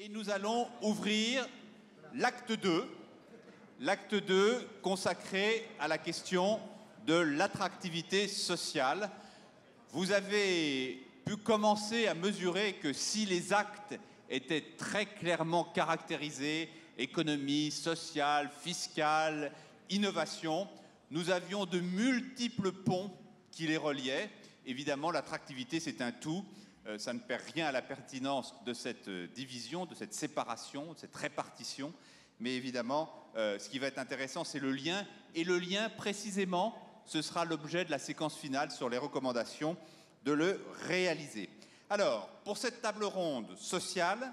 Et nous allons ouvrir l'acte 2 consacré à la question de l'attractivité sociale. Vous avez pu commencer à mesurer que si les actes étaient très clairement caractérisés, économie, sociale, fiscale, innovation, nous avions de multiples ponts qui les reliaient. Évidemment, l'attractivité, c'est un tout. Ça ne perd rien à la pertinence de cette division, de cette séparation, de cette répartition. Mais évidemment, ce qui va être intéressant, c'est le lien. Et le lien, précisément, ce sera l'objet de la séquence finale sur les recommandations de le réaliser. Alors, pour cette table ronde sociale,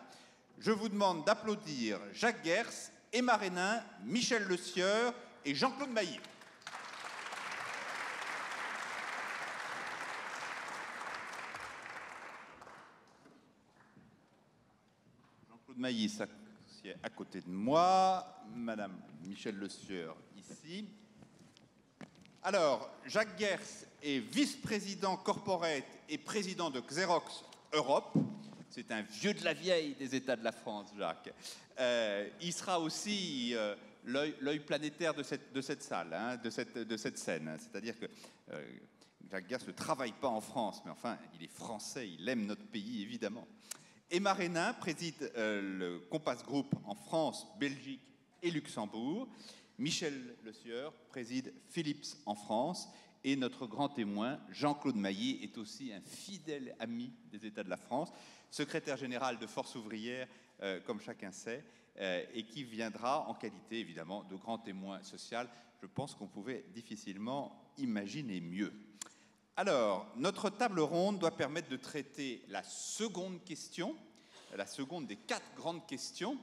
je vous demande d'applaudir Jacques Gers, Emma Reynin, Michel Le Sieur et Jean-Claude Mailly. Jean-Claude Mailly s'assied à côté de moi, Madame Michel Le Sieur ici. Alors, Jacques Gers est vice-président corporate et président de Xerox Europe. C'est un vieux de la vieille des États de la France, Jacques. Il sera aussi l'œil planétaire de cette salle, hein, de cette scène. C'est-à-dire que Jacques Gers ne travaille pas en France, mais enfin, il est français, il aime notre pays, évidemment. Emma Reynin préside le Compass Group en France, Belgique et Luxembourg. Michel Le Sieur préside Philips en France. Et notre grand témoin, Jean-Claude Mailly, est aussi un fidèle ami des États de la France, secrétaire général de Force ouvrière, comme chacun sait, et qui viendra en qualité, évidemment, de grand témoin social. Je pense qu'on pouvait difficilement imaginer mieux. Alors, notre table ronde doit permettre de traiter la seconde question, la seconde des 4 grandes questions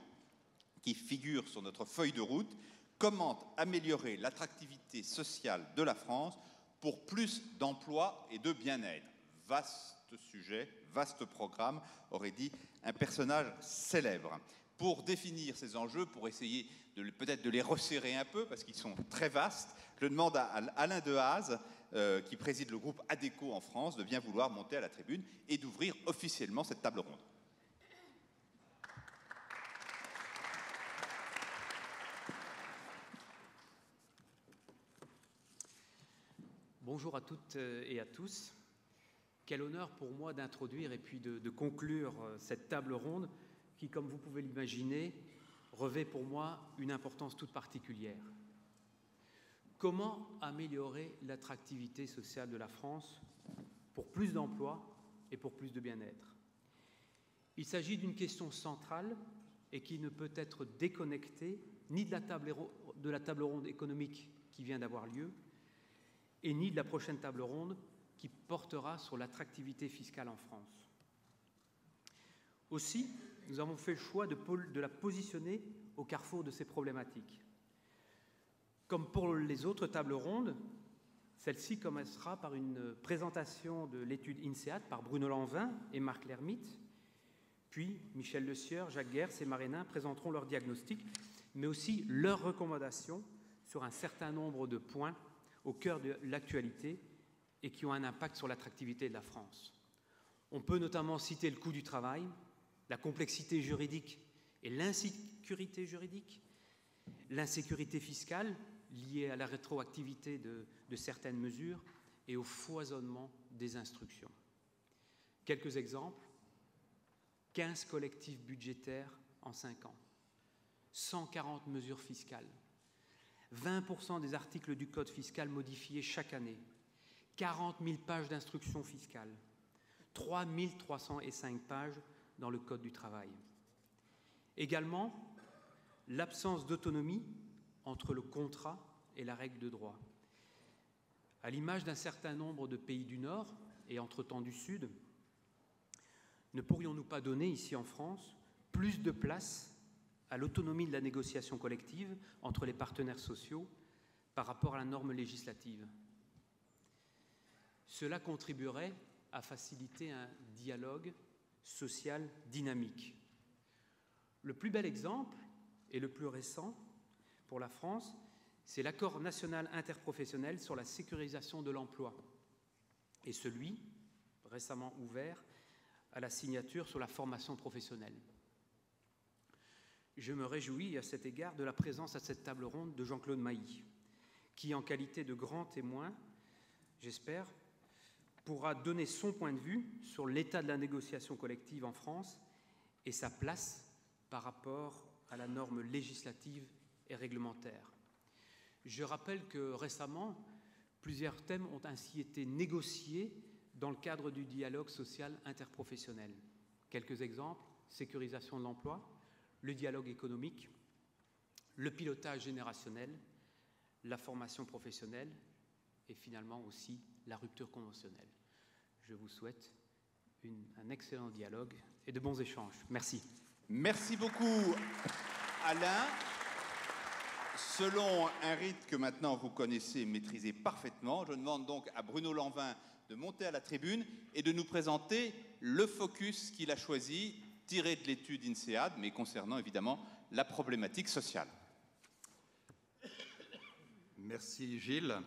qui figurent sur notre feuille de route. Comment améliorer l'attractivité sociale de la France pour plus d'emplois et de bien-être? Vaste sujet, vaste programme, aurait dit un personnage célèbre. Pour définir ces enjeux, pour essayer peut-être de les resserrer un peu, parce qu'ils sont très vastes, je demande à Alain Dehaze, qui préside le groupe ADECO en France, de bien vouloir monter à la tribune et d'ouvrir officiellement cette table ronde. Bonjour à toutes et à tous. Quel honneur pour moi d'introduire et puis de conclure cette table ronde qui, comme vous pouvez l'imaginer, revêt pour moi une importance toute particulière. Comment améliorer l'attractivité sociale de la France pour plus d'emplois et pour plus de bien-être? Il s'agit d'une question centrale et qui ne peut être déconnectée ni de la table ronde économique qui vient d'avoir lieu, et ni de la prochaine table ronde qui portera sur l'attractivité fiscale en France. Aussi, nous avons fait le choix de la positionner au carrefour de ces problématiques. Comme pour les autres tables rondes, celle-ci commencera par une présentation de l'étude INSEAD par Bruno Lanvin et Marc Lermite, puis Michel Le Sieur, Jacques Gers et Emma Reynin présenteront leur diagnostic, mais aussi leurs recommandations sur un certain nombre de points au cœur de l'actualité et qui ont un impact sur l'attractivité de la France. On peut notamment citer le coût du travail, la complexité juridique et l'insécurité juridique, l'insécurité fiscale liée à la rétroactivité de certaines mesures et au foisonnement des instructions. Quelques exemples: 15 collectifs budgétaires en 5 ans, 140 mesures fiscales, 20% des articles du Code fiscal modifiés chaque année, 40 000 pages d'instructions fiscales, 3 305 pages dans le Code du travail. Également, l'absence d'autonomie entre le contrat et la règle de droit. À l'image d'un certain nombre de pays du Nord et entre-temps du Sud, ne pourrions-nous pas donner ici en France plus de place à l'autonomie de la négociation collective entre les partenaires sociaux par rapport à la norme législative? Cela contribuerait à faciliter un dialogue social dynamique. Le plus bel exemple, et le plus récent pour la France, c'est l'accord national interprofessionnel sur la sécurisation de l'emploi et celui, récemment ouvert, à la signature sur la formation professionnelle. je me réjouis à cet égard de la présence à cette table ronde de Jean-Claude Mailly, qui, en qualité de grand témoin, j'espère, pourra donner son point de vue sur l'état de la négociation collective en France et sa place par rapport à la norme législative et réglementaire. Je rappelle que récemment, plusieurs thèmes ont ainsi été négociés dans le cadre du dialogue social interprofessionnel. Quelques exemples: sécurisation de l'emploi, le dialogue économique, le pilotage générationnel, la formation professionnelle et finalement aussi la rupture conventionnelle. Je vous souhaite un excellent dialogue et de bons échanges. Merci. Merci beaucoup, Alain. Selon un rite que maintenant vous connaissez et maîtrisez parfaitement, je demande donc à Bruno Lanvin de monter à la tribune et de nous présenter le focus qu'il a choisi, tiré de l'étude INSEAD, mais concernant évidemment la problématique sociale. Merci Gilles.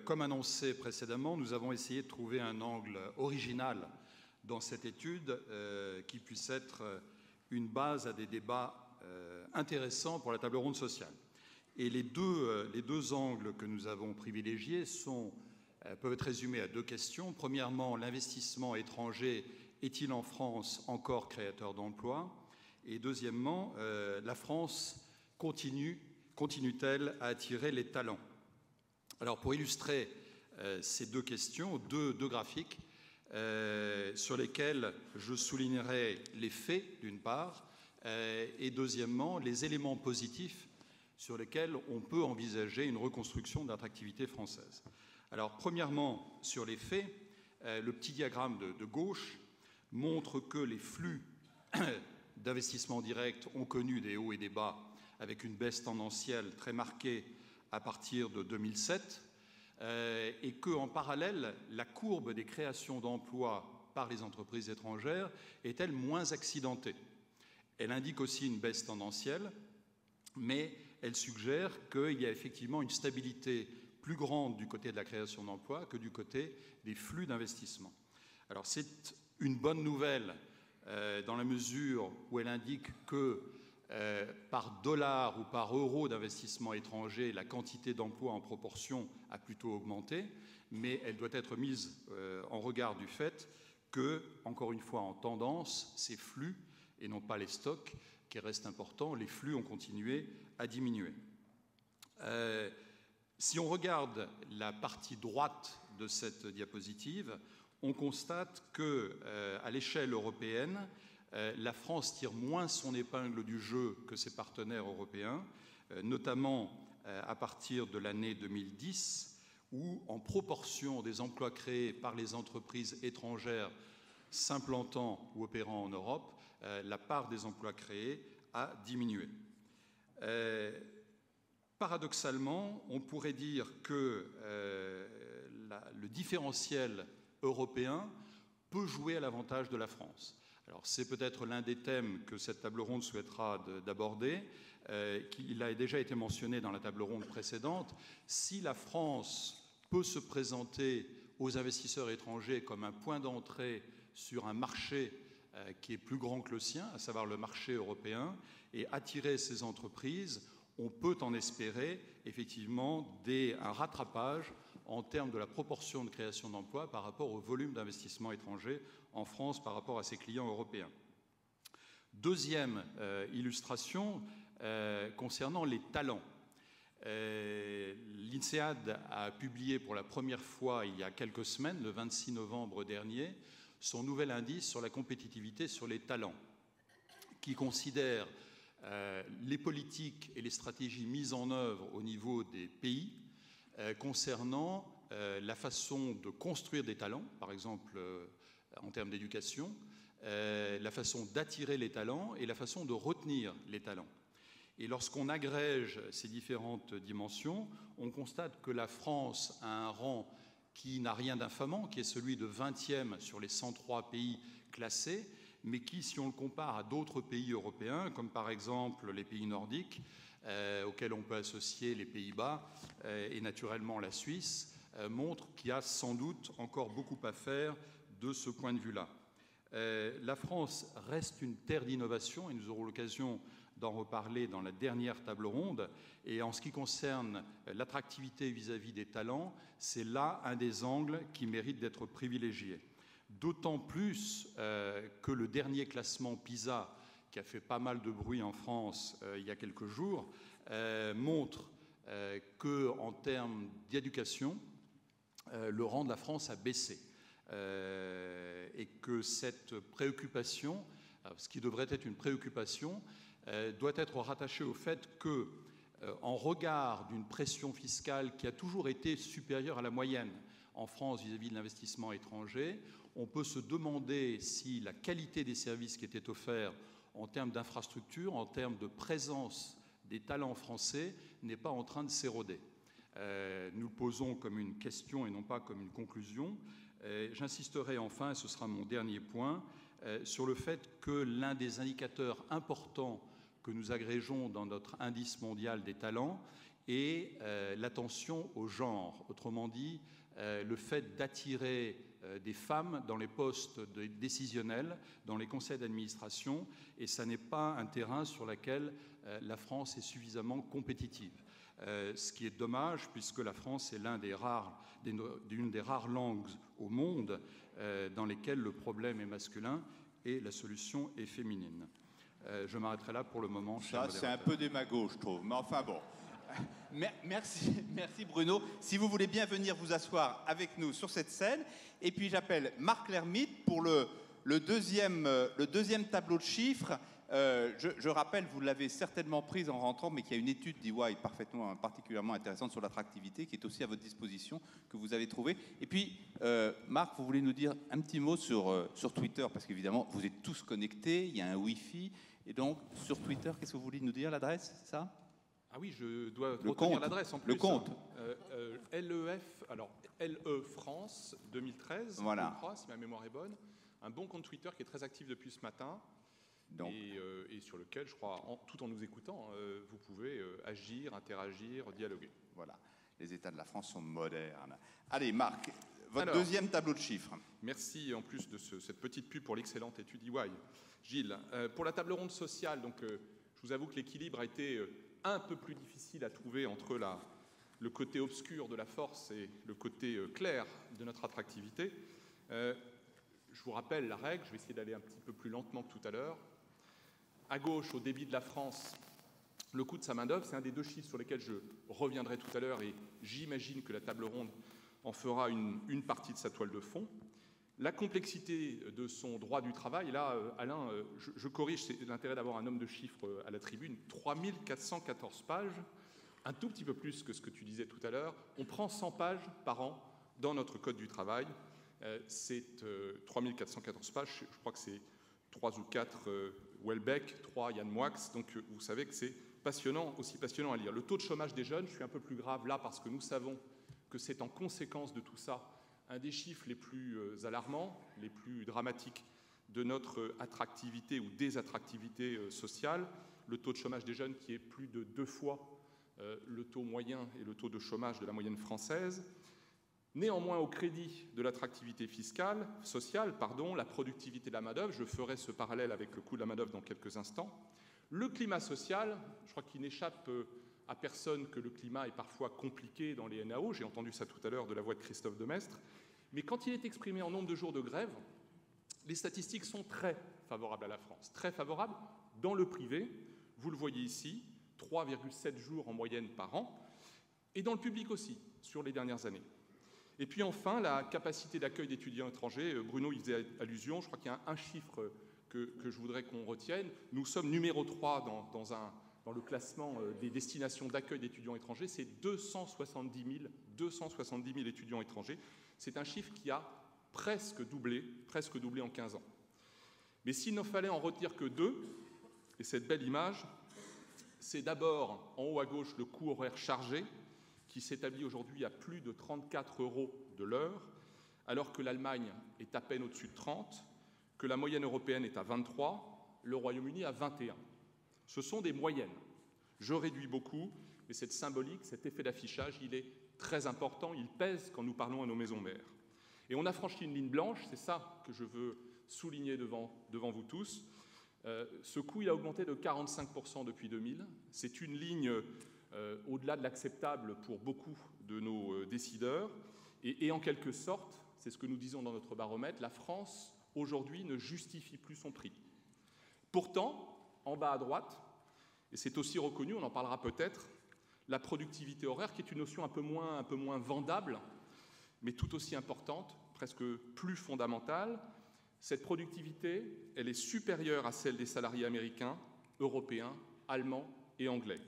Comme annoncé précédemment, nous avons essayé de trouver un angle original dans cette étude qui puisse être une base à des débats intéressants pour la table ronde sociale. Et les deux angles que nous avons privilégiés peuvent être résumés à deux questions. Premièrement, l'investissement étranger est-il en France encore créateur d'emplois? Et deuxièmement, la France continue-t-elle à attirer les talents? Alors, pour illustrer ces deux questions, deux graphiques sur lesquels je soulignerai les faits, d'une part, et deuxièmement, les éléments positifs sur lesquels on peut envisager une reconstruction de l'attractivité française. Alors, premièrement, sur les faits, le petit diagramme de gauche montre que les flux d'investissement direct ont connu des hauts et des bas, avec une baisse tendancielle très marquée à partir de 2007, et qu'en parallèle, la courbe des créations d'emplois par les entreprises étrangères est-elle moins accidentée. Elle indique aussi une baisse tendancielle, mais elle suggère qu'il y a effectivement une stabilité plus grande du côté de la création d'emplois que du côté des flux d'investissement. Alors c'est une bonne nouvelle dans la mesure où elle indique que par dollar ou par euro d'investissement étranger, la quantité d'emplois en proportion a plutôt augmenté, mais elle doit être mise en regard du fait que, encore une fois en tendance, ces flux, et non pas les stocks, qui restent importants, les flux ont continué à diminuer. Si on regarde la partie droite de cette diapositive, on constate qu'à l'échelle européenne, la France tire moins son épingle du jeu que ses partenaires européens, notamment à partir de l'année 2010, où, en proportion des emplois créés par les entreprises étrangères s'implantant ou opérant en Europe, la part des emplois créés a diminué. Paradoxalement, on pourrait dire que le différentiel européen peut jouer à l'avantage de la France. Alors, c'est peut-être l'un des thèmes que cette table ronde souhaitera d'aborder. Il a déjà été mentionné dans la table ronde précédente. Si la France peut se présenter aux investisseurs étrangers comme un point d'entrée sur un marché qui est plus grand que le sien, à savoir le marché européen, et attirer ces entreprises, on peut en espérer effectivement un rattrapage en termes de la proportion de création d'emplois par rapport au volume d'investissement étranger en France par rapport à ses clients européens. Deuxième illustration concernant les talents. L'INSEAD a publié pour la première fois il y a quelques semaines, le 26 novembre dernier, son nouvel indice sur la compétitivité sur les talents, qui considère les politiques et les stratégies mises en œuvre au niveau des pays concernant la façon de construire des talents, par exemple en termes d'éducation, la façon d'attirer les talents et la façon de retenir les talents. Et lorsqu'on agrège ces différentes dimensions, on constate que la France a un rang qui n'a rien d'infamant, qui est celui de 20e sur les 103 pays classés, mais qui, si on le compare à d'autres pays européens, comme par exemple les pays nordiques, auxquels on peut associer les Pays-Bas et naturellement la Suisse, montre qu'il y a sans doute encore beaucoup à faire de ce point de vue-là. La France reste une terre d'innovation et nous aurons l'occasion d'en reparler dans la dernière table ronde. Et en ce qui concerne l'attractivité vis-à-vis des talents, c'est là un des angles qui mérite d'être privilégié. D'autant plus que le dernier classement PISA, qui a fait pas mal de bruit en France il y a quelques jours, montre qu'en termes d'éducation, le rang de la France a baissé. Et que cette préoccupation, ce qui devrait être une préoccupation, doit être rattachée au fait que, en regard d'une pression fiscale qui a toujours été supérieure à la moyenne en France vis-à-vis de l'investissement étranger, on peut se demander si la qualité des services qui étaient offerts en termes d'infrastructure, en termes de présence des talents français, n'est pas en train de s'éroder. Nous le posons comme une question et non pas comme une conclusion. J'insisterai enfin, et ce sera mon dernier point, sur le fait que l'un des indicateurs importants que nous agrégeons dans notre indice mondial des talents est l'attention au genre. Autrement dit, le fait d'attirer des femmes dans les postes décisionnels, dans les conseils d'administration, et ça n'est pas un terrain sur lequel la France est suffisamment compétitive. Ce qui est dommage, puisque la France est l'une des rares langues au monde dans lesquelles le problème est masculin et la solution est féminine. Je m'arrêterai là pour le moment. Ça, c'est un peu démago, je trouve. Mais enfin bon. Merci Bruno. Si vous voulez bien venir vous asseoir avec nous sur cette scène. Et puis j'appelle Marc Lermite pour le deuxième tableau de chiffres. Je rappelle, vous l'avez certainement prise en rentrant, mais qu'il y a une étude d'EY particulièrement intéressante sur l'attractivité qui est aussi à votre disposition, que vous avez trouvée. Et puis, Marc, vous voulez nous dire un petit mot sur Twitter, parce qu'évidemment, vous êtes tous connectés, il y a un Wi-Fi. Et donc, sur Twitter, qu'est-ce que vous voulez nous dire, l'adresse, c'est ça ? Ah oui, je dois retenir l'adresse en plus. Le compte. LE France 2013, voilà. Je crois, si ma mémoire est bonne. Un bon compte Twitter qui est très actif depuis ce matin. Donc. Et sur lequel, je crois, tout en nous écoutant, vous pouvez agir, interagir, dialoguer. Voilà, les États de la France sont modernes. Allez, Marc, votre deuxième tableau de chiffres. Merci en plus de cette petite pub pour l'excellente étude EY. Gilles, pour la table ronde sociale, donc, je vous avoue que l'équilibre a été un peu plus difficile à trouver entre le côté obscur de la force et le côté clair de notre attractivité. Je vous rappelle la règle, je vais essayer d'aller un petit peu plus lentement que tout à l'heure. À gauche, au débit de la France, le coût de sa main-d'œuvre, c'est un des deux chiffres sur lesquels je reviendrai tout à l'heure et j'imagine que la table ronde en fera une partie de sa toile de fond. La complexité de son droit du travail, là, Alain, je corrige, c'est l'intérêt d'avoir un homme de chiffres à la tribune, 3414 pages, un tout petit peu plus que ce que tu disais tout à l'heure. On prend 100 pages par an dans notre Code du travail. C'est 3414 pages, je crois que c'est 3 ou 4 Welbeck, 3 Yann Moix, donc vous savez que c'est passionnant, aussi passionnant à lire. Le taux de chômage des jeunes, je suis un peu plus grave là parce que nous savons que c'est en conséquence de tout ça un des chiffres les plus alarmants, les plus dramatiques de notre attractivité ou désattractivité sociale. Le taux de chômage des jeunes qui est plus de 2 fois le taux moyen et le taux de chômage de la moyenne française. Néanmoins, au crédit de l'attractivité sociale, la productivité de la main-d'œuvre, je ferai ce parallèle avec le coût de la main-d'œuvre dans quelques instants. Le climat social, je crois qu'il n'échappe à personne que le climat est parfois compliqué dans les NAO, j'ai entendu ça tout à l'heure de la voix de Christophe Demestre, mais quand il est exprimé en nombre de jours de grève, les statistiques sont très favorables à la France, très favorables dans le privé, vous le voyez ici, 3,7 jours en moyenne par an, et dans le public aussi, sur les dernières années. Et puis enfin, la capacité d'accueil d'étudiants étrangers, Bruno y faisait allusion, je crois qu'il y a un chiffre que je voudrais qu'on retienne, nous sommes numéro 3 dans le classement des destinations d'accueil d'étudiants étrangers, c'est 270 000 étudiants étrangers. C'est un chiffre qui a presque doublé en 15 ans. Mais s'il ne fallait en retenir que 2, et cette belle image, c'est d'abord, en haut à gauche, le coût horaire chargé, qui s'établit aujourd'hui à plus de 34 € de l'heure, alors que l'Allemagne est à peine au-dessus de 30, que la moyenne européenne est à 23, le Royaume-Uni à 21. Ce sont des moyennes. Je réduis beaucoup, mais cette symbolique, cet effet d'affichage, il est très important, il pèse quand nous parlons à nos maisons mères. Et on a franchi une ligne blanche, c'est ça que je veux souligner devant vous tous. Ce coût, il a augmenté de 45% depuis 2000. C'est une ligne au-delà de l'acceptable pour beaucoup de nos décideurs. Et en quelque sorte, c'est ce que nous disons dans notre baromètre, la France, aujourd'hui, ne justifie plus son prix. Pourtant, en bas à droite, et c'est aussi reconnu, on en parlera peut-être, la productivité horaire, qui est une notion un peu moins vendable, mais tout aussi importante, presque plus fondamentale. Cette productivité, elle est supérieure à celle des salariés américains, européens, allemands et anglais.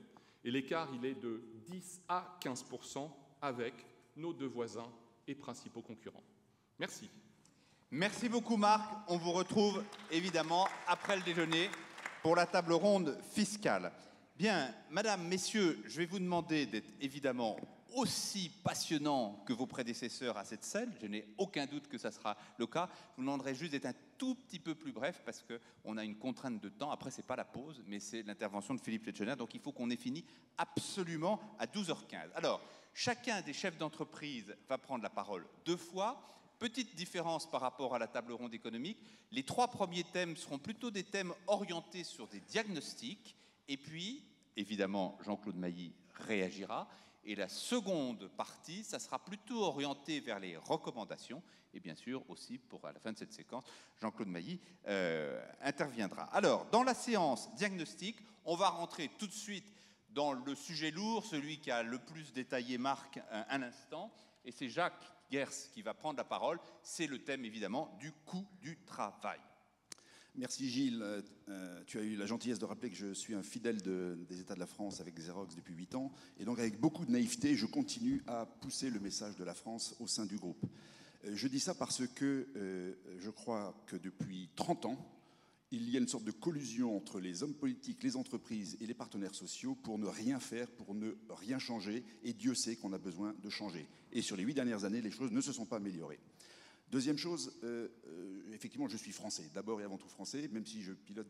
Et l'écart, il est de 10 à 15% avec nos deux voisins et principaux concurrents. Merci. Merci beaucoup Marc. On vous retrouve évidemment après le déjeuner pour la table ronde fiscale. Bien, madame, messieurs, je vais vous demander d'être évidemment aussi passionnant que vos prédécesseurs à cette scène. Je n'ai aucun doute que ça sera le cas. Je vous demanderai juste d'être un tout petit peu plus bref parce qu'on a une contrainte de temps. Après, ce n'est pas la pause, mais c'est l'intervention de Philippe Letchener. Donc, il faut qu'on ait fini absolument à 12h15. Alors, chacun des chefs d'entreprise va prendre la parole 2 fois. Petite différence par rapport à la table ronde économique. Les 3 premiers thèmes seront plutôt des thèmes orientés sur des diagnostics. Et puis, évidemment, Jean-Claude Mailly réagira. Et la seconde partie, ça sera plutôt orienté vers les recommandations. Et bien sûr, aussi, à la fin de cette séquence, Jean-Claude Mailly interviendra. Alors, dans la séance diagnostic, on va rentrer tout de suite dans le sujet lourd, celui qui a le plus détaillé Marc un instant. Et c'est Jacques Gers qui va prendre la parole. C'est le thème, évidemment, du coût du travail. Merci Gilles. Tu as eu la gentillesse de rappeler que je suis un fidèle des États de la France avec Xerox depuis 8 ans. Et donc avec beaucoup de naïveté, je continue à pousser le message de la France au sein du groupe. Je dis ça parce que je crois que depuis 30 ans, il y a une sorte de collusion entre les hommes politiques, les entreprises et les partenaires sociaux pour ne rien faire, pour ne rien changer. Et Dieu sait qu'on a besoin de changer. Et sur les 8 dernières années, les choses ne se sont pas améliorées. Deuxième chose, effectivement, je suis français, d'abord et avant tout français, même si je pilote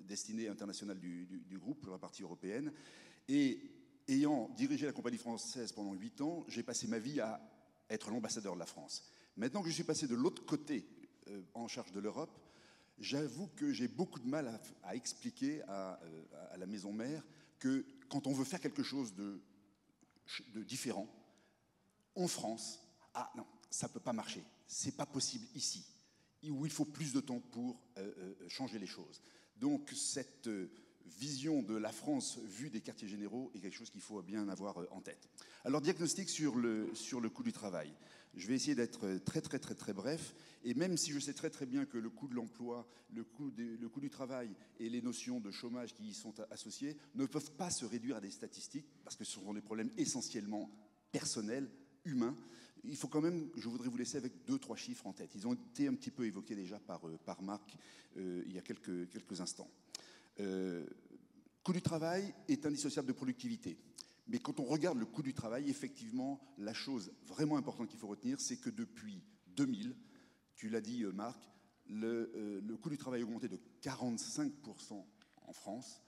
destinée internationale du groupe pour la partie européenne. Et ayant dirigé la compagnie française pendant 8 ans, j'ai passé ma vie à être l'ambassadeur de la France. Maintenant que je suis passé de l'autre côté, en charge de l'Europe, j'avoue que j'ai beaucoup de mal à expliquer à la maison mère que quand on veut faire quelque chose de différent, en France, ah non, ça ne peut pas marcher, ce n'est pas possible ici, où il faut plus de temps pour changer les choses. Donc cette vision de la France vue des quartiers généraux est quelque chose qu'il faut bien avoir en tête. Alors diagnostic sur le coût du travail. Je vais essayer d'être très bref, et même si je sais très bien que le coût de l'emploi, le coût du travail et les notions de chômage qui y sont associées ne peuvent pas se réduire à des statistiques, parce que ce sont des problèmes essentiellement personnels, humains. Il faut quand même, je voudrais vous laisser avec 2-3 chiffres en tête. Ils ont été un petit peu évoqués déjà par Marc il y a quelques instants. Coût du travail est indissociable de productivité. Mais quand on regarde le coût du travail, effectivement, la chose vraiment importante qu'il faut retenir, c'est que depuis 2000, tu l'as dit Marc, le coût du travail a augmenté de 45% en France.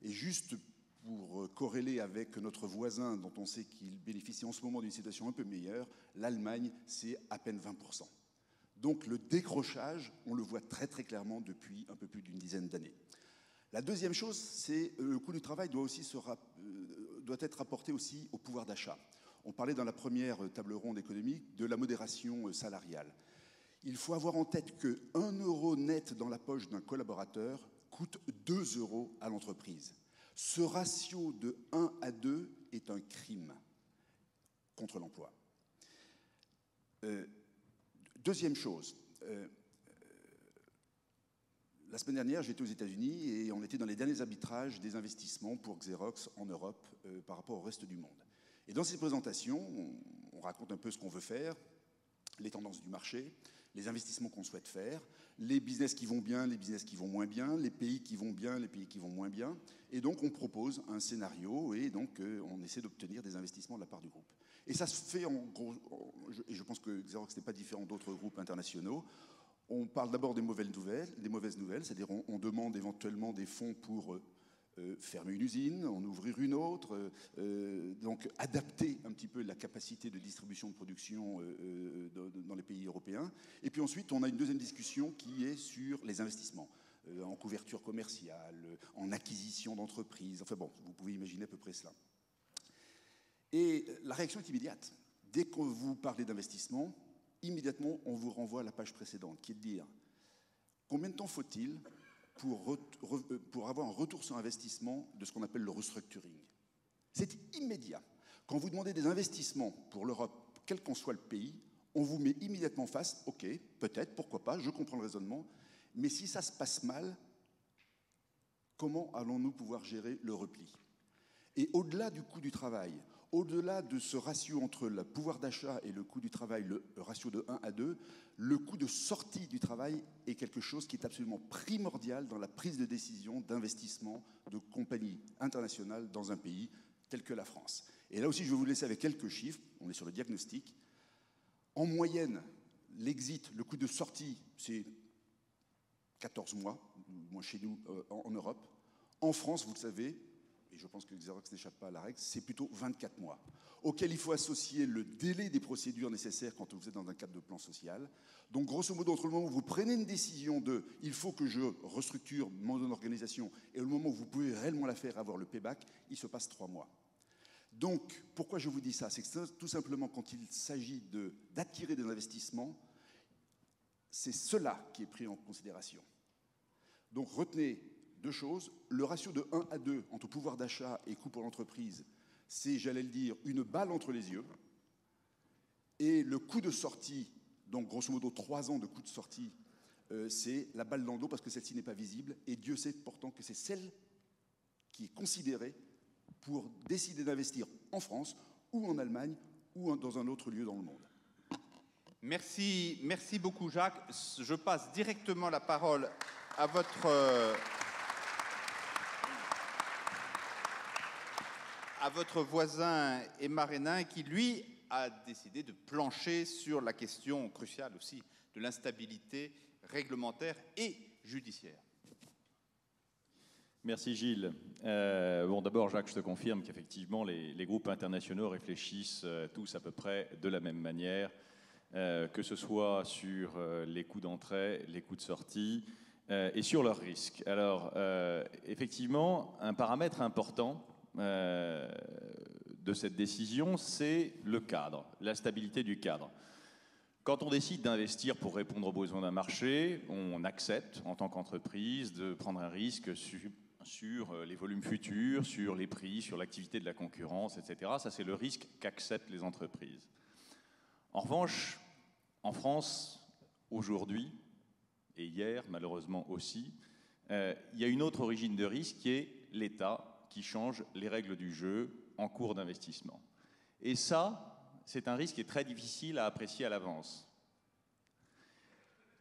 Et juste pour corréler avec notre voisin, dont on sait qu'il bénéficie en ce moment d'une situation un peu meilleure, l'Allemagne, c'est à peine 20%. Donc le décrochage, on le voit très clairement depuis un peu plus d'une dizaine d'années. La deuxième chose, c'est le coût du travail doit être rapporté aussi au pouvoir d'achat. On parlait dans la première table ronde économique de la modération salariale. Il faut avoir en tête que 1 euro net dans la poche d'un collaborateur coûte 2 euros à l'entreprise. Ce ratio de 1 à 2 est un crime contre l'emploi. Deuxième chose, la semaine dernière, j'étais aux États-Unis et on était dans les derniers arbitrages des investissements pour Xerox en Europe par rapport au reste du monde. Et dans ces présentations, on raconte un peu ce qu'on veut faire, les tendances du marché, les investissements qu'on souhaite faire, les business qui vont bien, les business qui vont moins bien, les pays qui vont bien, les pays qui vont moins bien. Et donc, on propose un scénario et donc on essaie d'obtenir des investissements de la part du groupe. Et ça se fait en gros, et je pense que Xerox n'est pas différent d'autres groupes internationaux. On parle d'abord des mauvaises nouvelles, c'est-à-dire on demande éventuellement des fonds pour fermer une usine, en ouvrir une autre, donc adapter un petit peu la capacité de distribution de production dans les pays européens. Et puis ensuite, on a une deuxième discussion qui est sur les investissements, en couverture commerciale, en acquisition d'entreprises. Enfin bon, vous pouvez imaginer à peu près cela. Et la réaction est immédiate. Dès que vous parlez d'investissement, immédiatement, on vous renvoie à la page précédente, qui est de dire combien de temps faut-il pour avoir un retour sur investissement de ce qu'on appelle le restructuring. C'est immédiat. Quand vous demandez des investissements pour l'Europe, quel qu'en soit le pays, on vous met immédiatement face, ok, peut-être, pourquoi pas, je comprends le raisonnement, mais si ça se passe mal, comment allons-nous pouvoir gérer le repli? Et au-delà du coût du travail, au-delà de ce ratio entre le pouvoir d'achat et le coût du travail, le ratio de 1 à 2, le coût de sortie du travail est quelque chose qui est absolument primordial dans la prise de décision d'investissement de compagnies internationales dans un pays tel que la France. Et là aussi, je vais vous laisser avec quelques chiffres. On est sur le diagnostic. En moyenne, l'exit, le coût de sortie, c'est 14 mois, moins chez nous en Europe. En France, vous le savez, et je pense que Xerox n'échappe pas à la règle, c'est plutôt 24 mois, auquel il faut associer le délai des procédures nécessaires quand vous êtes dans un cadre de plan social. Donc, grosso modo, entre le moment où vous prenez une décision de « il faut que je restructure mon organisation » et le moment où vous pouvez réellement la faire, avoir le payback, il se passe 3 mois. Donc, pourquoi je vous dis ça? C'est que tout simplement, quand il s'agit d'attirer des investissements, c'est cela qui est pris en considération. Donc, retenez 2 choses. Le ratio de 1 à 2 entre pouvoir d'achat et coût pour l'entreprise, c'est, j'allais le dire, une balle entre les yeux. Et le coût de sortie, donc grosso modo 3 ans de coût de sortie, c'est la balle dans le dos parce que celle-ci n'est pas visible. Et Dieu sait pourtant que c'est celle qui est considérée pour décider d'investir en France ou en Allemagne ou dans un autre lieu dans le monde. Merci beaucoup Jacques. Je passe directement la parole à votre voisin Aymar Renin qui, lui, a décidé de plancher sur la question cruciale aussi de l'instabilité réglementaire et judiciaire. Merci Gilles. Bon, d'abord, Jacques, je te confirme qu'effectivement, les groupes internationaux réfléchissent tous à peu près de la même manière, que ce soit sur les coûts d'entrée, les coûts de sortie et sur leurs risques. Alors, effectivement, un paramètre important de cette décision, c'est le cadre, la stabilité du cadre. Quand on décide d'investir pour répondre aux besoins d'un marché, on accepte en tant qu'entreprise de prendre un risque sur les volumes futurs, sur les prix, sur l'activité de la concurrence, etc. Ça, c'est le risque qu'acceptent les entreprises. En revanche, en France, aujourd'hui, et hier malheureusement aussi, il y a une autre origine de risque qui est l'État qui change les règles du jeu en cours d'investissement. Et ça, c'est un risque qui est très difficile à apprécier à l'avance.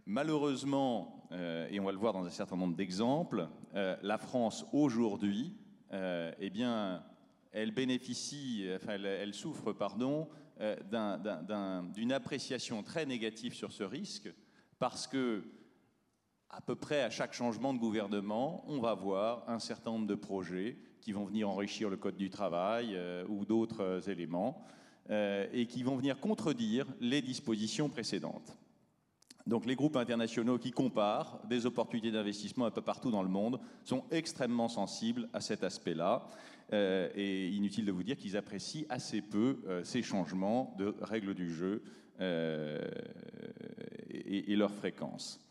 Malheureusement, et on va le voir dans un certain nombre d'exemples, la France aujourd'hui, eh bien, elle souffre, d'une appréciation très négative sur ce risque, parce que à peu près à chaque changement de gouvernement, on va voir un certain nombre de projets qui vont venir enrichir le code du travail ou d'autres éléments et qui vont venir contredire les dispositions précédentes. Donc les groupes internationaux qui comparent des opportunités d'investissement un peu partout dans le monde sont extrêmement sensibles à cet aspect-là. Et inutile de vous dire qu'ils apprécient assez peu ces changements de règles du jeu et leur fréquence.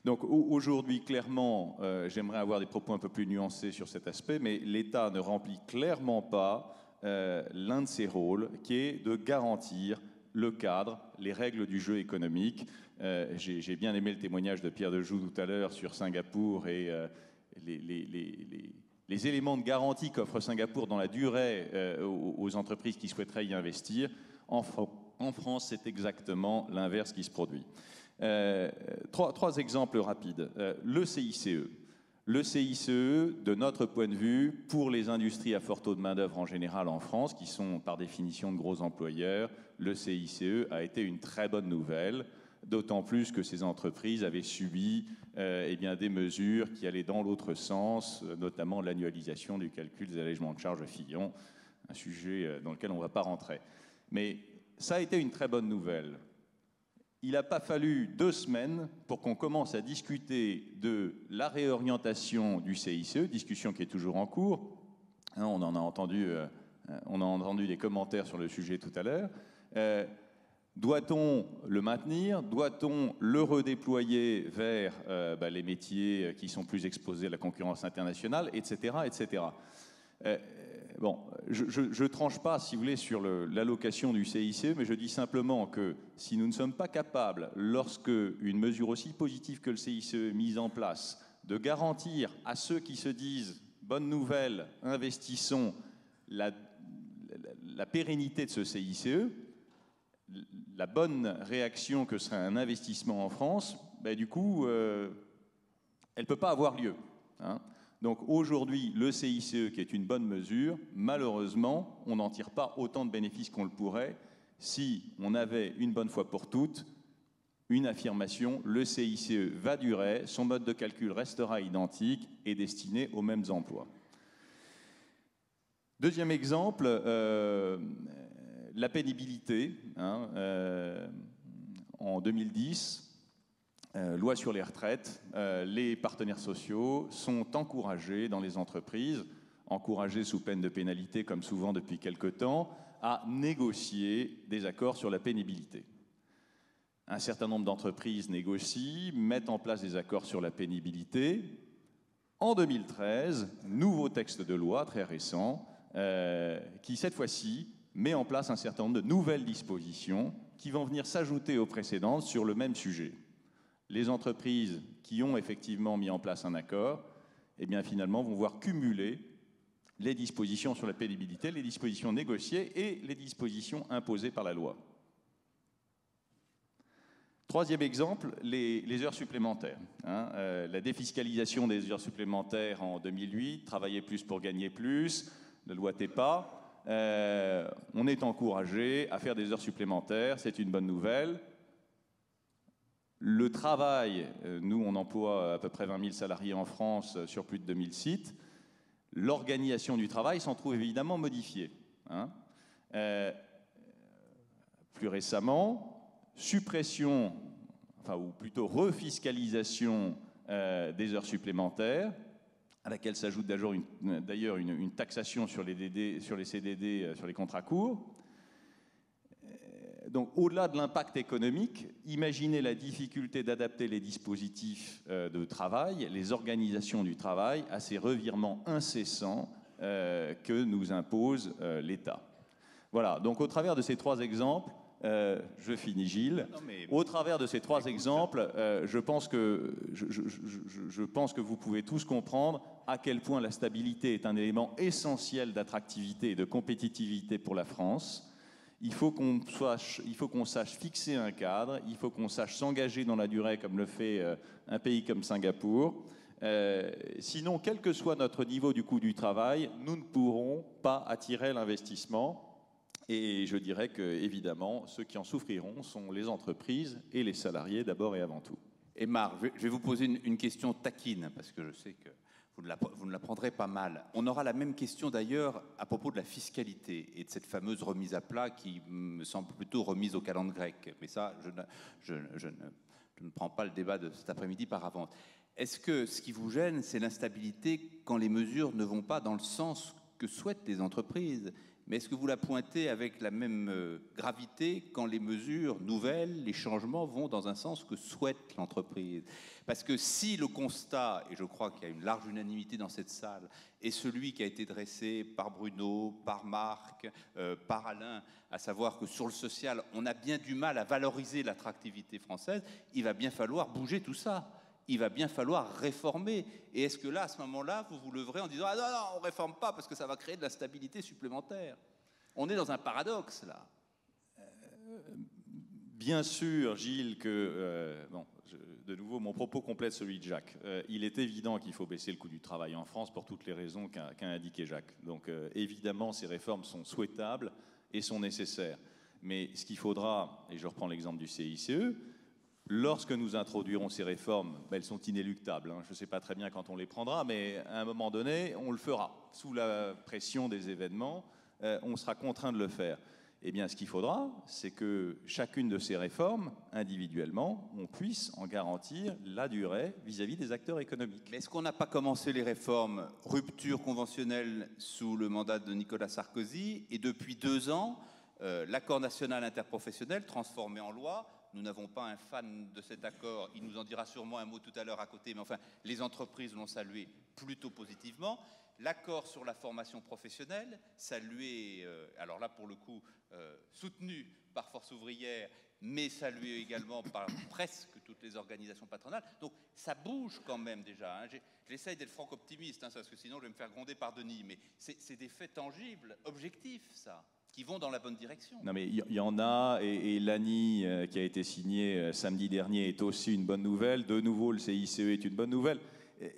Donc aujourd'hui, clairement, j'aimerais avoir des propos un peu plus nuancés sur cet aspect, mais l'État ne remplit clairement pas l'un de ses rôles, qui est de garantir le cadre, les règles du jeu économique. J'ai bien aimé le témoignage de Pierre Dejoux tout à l'heure sur Singapour et les éléments de garantie qu'offre Singapour dans la durée aux entreprises qui souhaiteraient y investir. En France, c'est exactement l'inverse qui se produit. Trois exemples rapides. Le CICE. Le CICE, de notre point de vue, pour les industries à fort taux de main-d'œuvre en général en France, qui sont par définition de gros employeurs, le CICE a été une très bonne nouvelle. d'autant plus que ces entreprises avaient subi des mesures qui allaient dans l'autre sens, notamment l'annualisation du calcul des allègements de charges Fillon, un sujet dans lequel on ne va pas rentrer. Mais ça a été une très bonne nouvelle. Il n'a pas fallu 2 semaines pour qu'on commence à discuter de la réorientation du CICE, discussion qui est toujours en cours. On a entendu des commentaires sur le sujet tout à l'heure. Doit-on le maintenir? Doit-on le redéployer vers les métiers qui sont plus exposés à la concurrence internationale, etc., etc. Je ne tranche pas, si vous voulez, sur l'allocation du CICE, mais je dis simplement que si nous ne sommes pas capables, lorsque une mesure aussi positive que le CICE est mise en place, de garantir à ceux qui se disent « bonne nouvelle, investissons » la pérennité de ce CICE, la bonne réaction que serait un investissement en France, elle ne peut pas avoir lieu. Donc aujourd'hui, le CICE, qui est une bonne mesure, malheureusement, on n'en tire pas autant de bénéfices qu'on le pourrait si on avait une bonne fois pour toutes une affirmation, le CICE va durer, son mode de calcul restera identique et destiné aux mêmes emplois. Deuxième exemple, la pénibilité. En 2010, loi sur les retraites, les partenaires sociaux sont encouragés dans les entreprises, encouragés sous peine de pénalité comme souvent depuis quelque temps, à négocier des accords sur la pénibilité. Un certain nombre d'entreprises négocient, mettent en place des accords sur la pénibilité. En 2013, nouveau texte de loi très récent, qui cette fois-ci met en place un certain nombre de nouvelles dispositions qui vont venir s'ajouter aux précédentes sur le même sujet. Les entreprises qui ont effectivement mis en place un accord, finalement vont voir cumuler les dispositions sur la pénibilité, les dispositions négociées et les dispositions imposées par la loi. Troisième exemple, les heures supplémentaires. La défiscalisation des heures supplémentaires en 2008, travailler plus pour gagner plus, la loi TEPA. On est encouragé à faire des heures supplémentaires, c'est une bonne nouvelle. Le travail, nous on emploie à peu près 20 000 salariés en France sur plus de 2000 sites. L'organisation du travail s'en trouve évidemment modifiée. Plus récemment, suppression, ou plutôt refiscalisation des heures supplémentaires, à laquelle s'ajoute d'ailleurs une taxation sur les CDD, sur les contrats courts. Donc, au-delà de l'impact économique, imaginez la difficulté d'adapter les dispositifs de travail, les organisations du travail, à ces revirements incessants que nous impose l'État. Voilà, donc au travers de ces 3 exemples, je finis Gilles, au travers de ces 3 exemples, je pense que vous pouvez tous comprendre à quel point la stabilité est un élément essentiel d'attractivité et de compétitivité pour la France. Il faut qu'on sache fixer un cadre, il faut qu'on sache s'engager dans la durée comme le fait un pays comme Singapour. Sinon, quel que soit notre niveau du coût du travail, nous ne pourrons pas attirer l'investissement. Et je dirais que, évidemment, ceux qui en souffriront sont les entreprises et les salariés d'abord et avant tout. Et Marc, je vais vous poser une question taquine, parce que je sais que vous ne la prendrez pas mal. On aura la même question d'ailleurs à propos de la fiscalité et de cette fameuse remise à plat qui me semble plutôt remise au calendrier grec. Mais ça, je ne prends pas le débat de cet après-midi par avance. Est-ce que ce qui vous gêne, c'est l'instabilité quand les mesures ne vont pas dans le sens que souhaitent les entreprises ? Mais est-ce que vous la pointez avec la même gravité quand les mesures nouvelles, les changements vont dans un sens que souhaite l'entreprise? Parce que si le constat, et je crois qu'il y a une large unanimité dans cette salle, est celui qui a été dressé par Bruno, par Marc, par Alain, à savoir que sur le social, on a bien du mal à valoriser l'attractivité française, il va bien falloir bouger tout ça. Il va bien falloir réformer. Et est-ce que là, à ce moment-là, vous vous leverez en disant « Ah non, on ne réforme pas parce que ça va créer de l'instabilité supplémentaire ». On est dans un paradoxe, là. Bien sûr, Gilles, que... de nouveau, mon propos complète celui de Jacques. Il est évident qu'il faut baisser le coût du travail en France pour toutes les raisons qu'a indiqué Jacques. Donc, évidemment, ces réformes sont souhaitables et sont nécessaires. Mais ce qu'il faudra, et je reprends l'exemple du CICE, Lorsque nous introduirons ces réformes, elles sont inéluctables. Je ne sais pas très bien quand on les prendra, mais à un moment donné, on le fera. Sous la pression des événements, on sera contraint de le faire. Eh bien, ce qu'il faudra, c'est que chacune de ces réformes, individuellement, on puisse en garantir la durée vis-à-vis des acteurs économiques. Mais est-ce qu'on n'a pas commencé les réformes rupture conventionnelle sous le mandat de Nicolas Sarkozy, et depuis 2 ans, l'accord national interprofessionnel transformé en loi? Nous n'avons pas un fan de cet accord, il nous en dira sûrement un mot tout à l'heure à côté, mais enfin, les entreprises l'ont salué plutôt positivement. L'accord sur la formation professionnelle, salué, alors là pour le coup, soutenu par Force ouvrière, mais salué également par presque toutes les organisations patronales. Donc ça bouge quand même déjà. J'essaye d'être franc-optimiste, parce que sinon je vais me faire gronder par Denis, mais c'est des faits tangibles, objectifs, ça, qui vont dans la bonne direction. Non, mais il y en a, et l'ANI qui a été signée samedi dernier est aussi une bonne nouvelle. De nouveau, le CICE est une bonne nouvelle.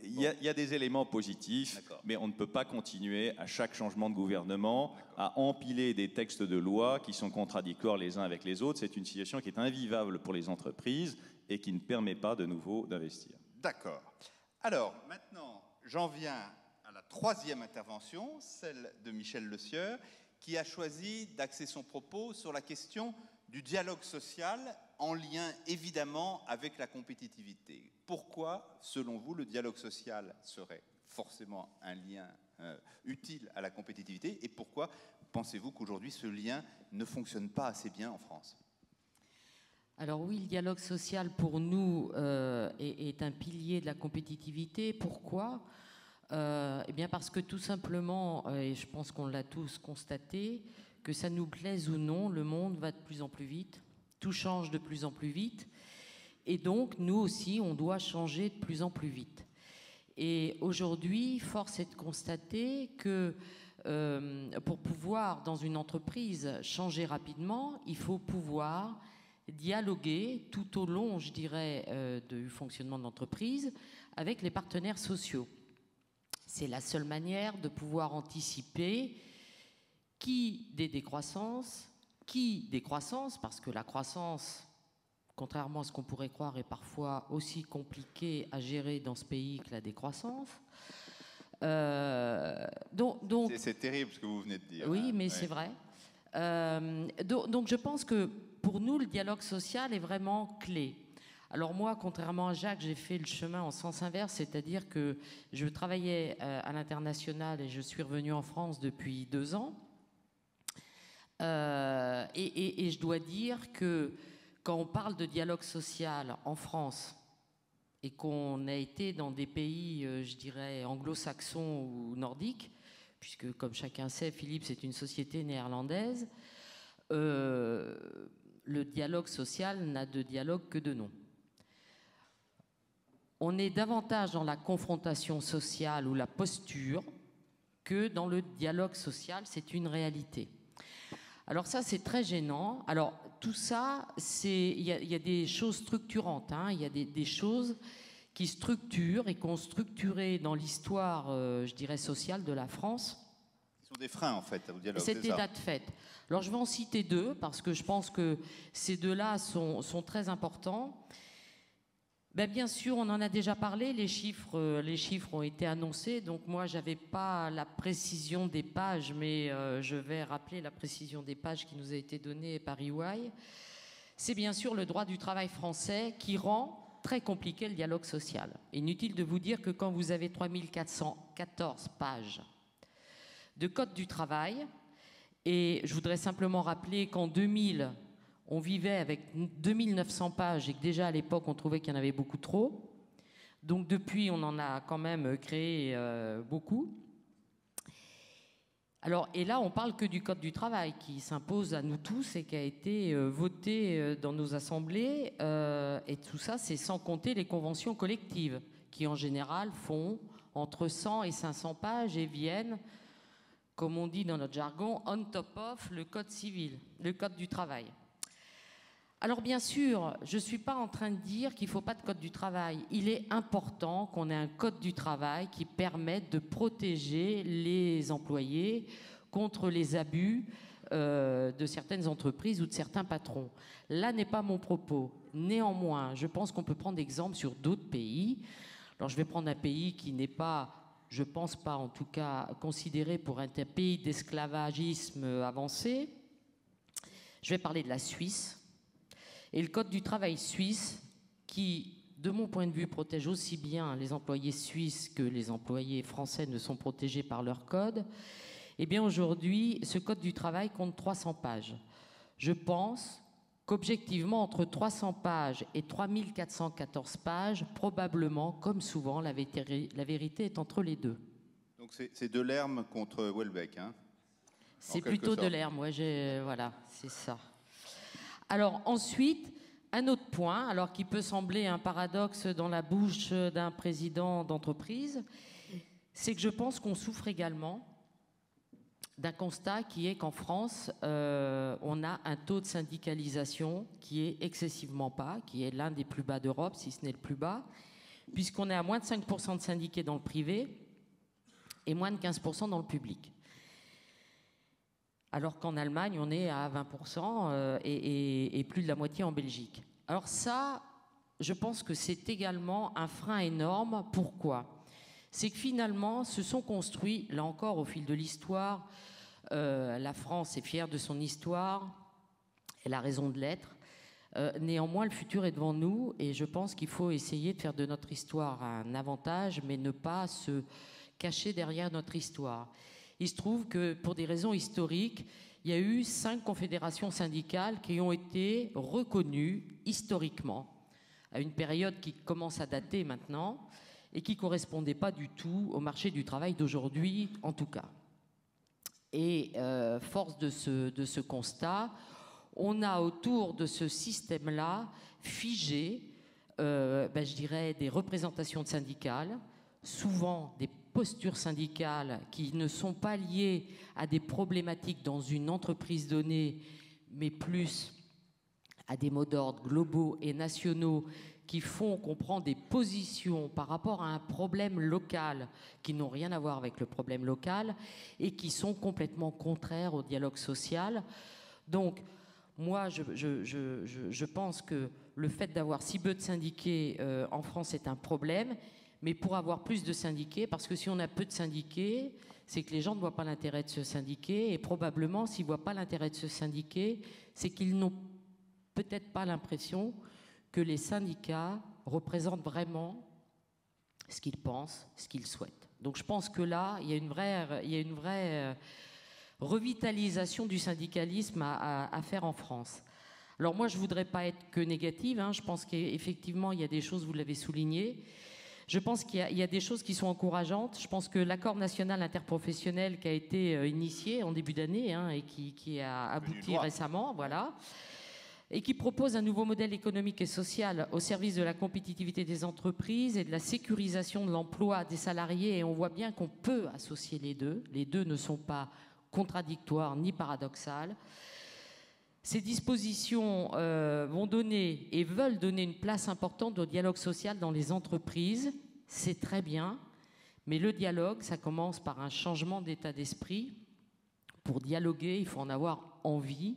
Il y a des éléments positifs, mais on ne peut pas continuer à chaque changement de gouvernement à empiler des textes de loi qui sont contradictoires les uns avec les autres. C'est une situation qui est invivable pour les entreprises et qui ne permet pas de nouveau d'investir. D'accord. Alors, maintenant, j'en viens à la 3e intervention, celle de Michel Le Sieur, qui a choisi d'axer son propos sur la question du dialogue social en lien évidemment avec la compétitivité. Pourquoi, selon vous, le dialogue social serait forcément un lien utile à la compétitivité, et pourquoi pensez-vous qu'aujourd'hui ce lien ne fonctionne pas assez bien en France? Alors oui, le dialogue social pour nous est un pilier de la compétitivité. Pourquoi ? Eh bien parce que tout simplement, et je pense qu'on l'a tous constaté, que ça nous plaise ou non, le monde va de plus en plus vite, tout change de plus en plus vite, et donc nous aussi, on doit changer de plus en plus vite. Et aujourd'hui, force est de constater que pour pouvoir, dans une entreprise, changer rapidement, il faut pouvoir dialoguer tout au long, je dirais, du fonctionnement de l'entreprise avec les partenaires sociaux. C'est la seule manière de pouvoir anticiper qui des décroissances, parce que la croissance, contrairement à ce qu'on pourrait croire, est parfois aussi compliquée à gérer dans ce pays que la décroissance. C'est terrible ce que vous venez de dire. Oui, mais c'est vrai. Donc je pense que pour nous, le dialogue social est vraiment clé. Alors moi, contrairement à Jacques, j'ai fait le chemin en sens inverse, c'est-à-dire que je travaillais à l'international et je suis revenue en France depuis 2 ans. Et je dois dire que quand on parle de dialogue social en France et qu'on a été dans des pays, je dirais, anglo-saxons ou nordiques, puisque comme chacun sait, Philippe, c'est une société néerlandaise, le dialogue social n'a de dialogue que de nom. On est davantage dans la confrontation sociale ou la posture que dans le dialogue social, c'est une réalité. Alors ça, c'est très gênant. Alors tout ça, il y a des choses structurantes, il y a des choses qui structurent et qui ont structuré dans l'histoire, je dirais, sociale de la France. Ce sont des freins, en fait, au dialogue. Cet état de fait. Alors je vais en citer 2, parce que je pense que ces 2-là sont très importants. Bien sûr, on en a déjà parlé, les chiffres ont été annoncés, donc moi, je n'avais pas la précision des pages, mais je vais rappeler la précision des pages qui nous a été donnée par EY. C'est bien sûr le droit du travail français qui rend très compliqué le dialogue social. Inutile de vous dire que quand vous avez 3414 pages de code du travail, et je voudrais simplement rappeler qu'en 2000, on vivait avec 2900 pages et que déjà à l'époque on trouvait qu'il y en avait beaucoup trop. Donc depuis on en a quand même créé beaucoup. Alors, et là on parle que du code du travail qui s'impose à nous tous et qui a été voté dans nos assemblées. Et tout ça c'est sans compter les conventions collectives qui en général font entre 100 et 500 pages et viennent, comme on dit dans notre jargon, on top of le code civil, le code du travail. Alors bien sûr, je ne suis pas en train de dire qu'il ne faut pas de code du travail. Il est important qu'on ait un code du travail qui permette de protéger les employés contre les abus de certaines entreprises ou de certains patrons. Là n'est pas mon propos. Néanmoins, je pense qu'on peut prendre exemple sur d'autres pays. Alors je vais prendre un pays qui n'est pas, je pense pas en tout cas, considéré pour un pays d'esclavagisme avancé. Je vais parler de la Suisse. Et le Code du travail suisse, qui, de mon point de vue, protège aussi bien les employés suisses que les employés français ne sont protégés par leur code, eh bien aujourd'hui, ce Code du travail compte 300 pages. Je pense qu'objectivement, entre 300 pages et 3414 pages, probablement, comme souvent, la vérité est entre les deux. Donc c'est Delerme contre Houellebecq, hein? C'est plutôt Delerme, ouais, voilà, c'est ça. Alors ensuite, un autre point, alors qui peut sembler un paradoxe dans la bouche d'un président d'entreprise, c'est que je pense qu'on souffre également d'un constat qui est qu'en France, on a un taux de syndicalisation qui est excessivement bas, qui est l'un des plus bas d'Europe, si ce n'est le plus bas, puisqu'on est à moins de 5% de syndiqués dans le privé et moins de 15% dans le public. Alors qu'en Allemagne, on est à 20% et plus de la moitié en Belgique. Alors ça, je pense que c'est également un frein énorme. Pourquoi ? C'est que finalement, se sont construits, là encore, au fil de l'histoire, la France est fière de son histoire, elle a raison de l'être. Néanmoins, le futur est devant nous et je pense qu'il faut essayer de faire de notre histoire un avantage, mais ne pas se cacher derrière notre histoire. Il se trouve que, pour des raisons historiques, il y a eu 5 confédérations syndicales qui ont été reconnues historiquement, à une période qui commence à dater maintenant et qui ne correspondait pas du tout au marché du travail d'aujourd'hui, en tout cas. Et force de ce constat, on a autour de ce système-là figé, je dirais, des représentations syndicales, souvent des postures syndicales qui ne sont pas liées à des problématiques dans une entreprise donnée, mais plus à des mots d'ordre globaux et nationaux qui font qu'on prend des positions par rapport à un problème local qui n'ont rien à voir avec le problème local et qui sont complètement contraires au dialogue social. Donc, moi, je pense que le fait d'avoir si peu de syndiqués en France est un problème, mais pour avoir plus de syndiqués, parce que si on a peu de syndiqués, c'est que les gens ne voient pas l'intérêt de se syndiquer, et probablement, s'ils ne voient pas l'intérêt de se syndiquer, c'est qu'ils n'ont peut-être pas l'impression que les syndicats représentent vraiment ce qu'ils pensent, ce qu'ils souhaitent. Donc je pense que là, il y a une vraie revitalisation du syndicalisme à faire en France. Alors moi, je ne voudrais pas être que négative, hein. Je pense qu'effectivement, il y a des choses, vous l'avez souligné. Je pense qu'il y a des choses qui sont encourageantes. Je pense que l'accord national interprofessionnel qui a été initié en début d'année, hein, et qui a abouti récemment, voilà, et qui propose un nouveau modèle économique et social au service de la compétitivité des entreprises et de la sécurisation de l'emploi des salariés. Et on voit bien qu'on peut associer les deux. Les deux ne sont pas contradictoires ni paradoxales. Ces dispositions vont donner et veulent donner une place importante au dialogue social dans les entreprises. C'est très bien, mais le dialogue, ça commence par un changement d'état d'esprit. Pour dialoguer, il faut en avoir envie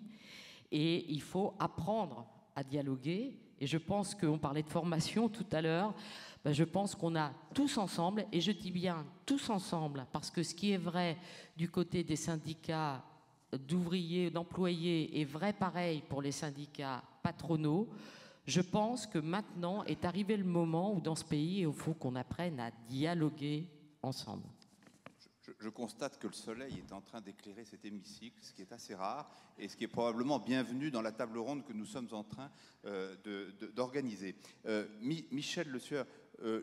et il faut apprendre à dialoguer. Et je pense qu'on parlait de formation tout à l'heure. Je pense qu'on a tous ensemble, et je dis bien tous ensemble, parce que ce qui est vrai du côté des syndicats d'ouvriers, d'employés est vrai pareil pour les syndicats patronaux. Je pense que maintenant est arrivé le moment où dans ce pays, il faut qu'on apprenne à dialoguer ensemble. Je constate que le soleil est en train d'éclairer cet hémicycle, ce qui est assez rare et ce qui est probablement bienvenu dans la table ronde que nous sommes en train d'organiser. Michel Le Sueur,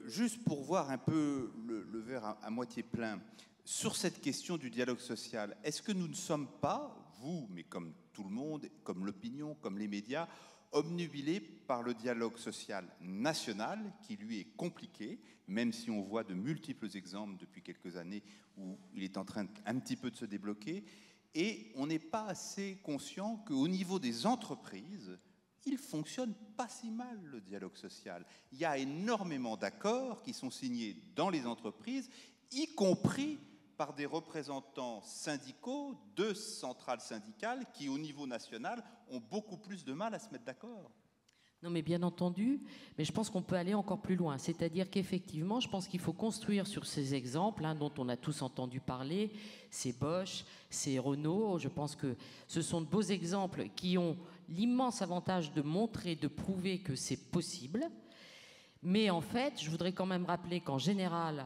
juste pour voir un peu le verre à moitié plein, sur cette question du dialogue social, est-ce que nous ne sommes pas, vous, mais comme tout le monde, comme l'opinion, comme les médias, obnubilés par le dialogue social national, qui lui est compliqué, même si on voit de multiples exemples depuis quelques années où il est en train un petit peu de se débloquer, et on n'est pas assez conscient qu'au niveau des entreprises, il ne fonctionne pas si mal, le dialogue social. Il y a énormément d'accords qui sont signés dans les entreprises, y compris par des représentants syndicaux, 2 centrales syndicales, qui, au niveau national, ont beaucoup plus de mal à se mettre d'accord. Non, mais bien entendu, mais je pense qu'on peut aller encore plus loin. C'est-à-dire qu'effectivement, je pense qu'il faut construire sur ces exemples dont on a tous entendu parler, c'est Bosch, c'est Renault. Je pense que ce sont de beaux exemples qui ont l'immense avantage de montrer, de prouver que c'est possible. Mais en fait, je voudrais quand même rappeler qu'en général,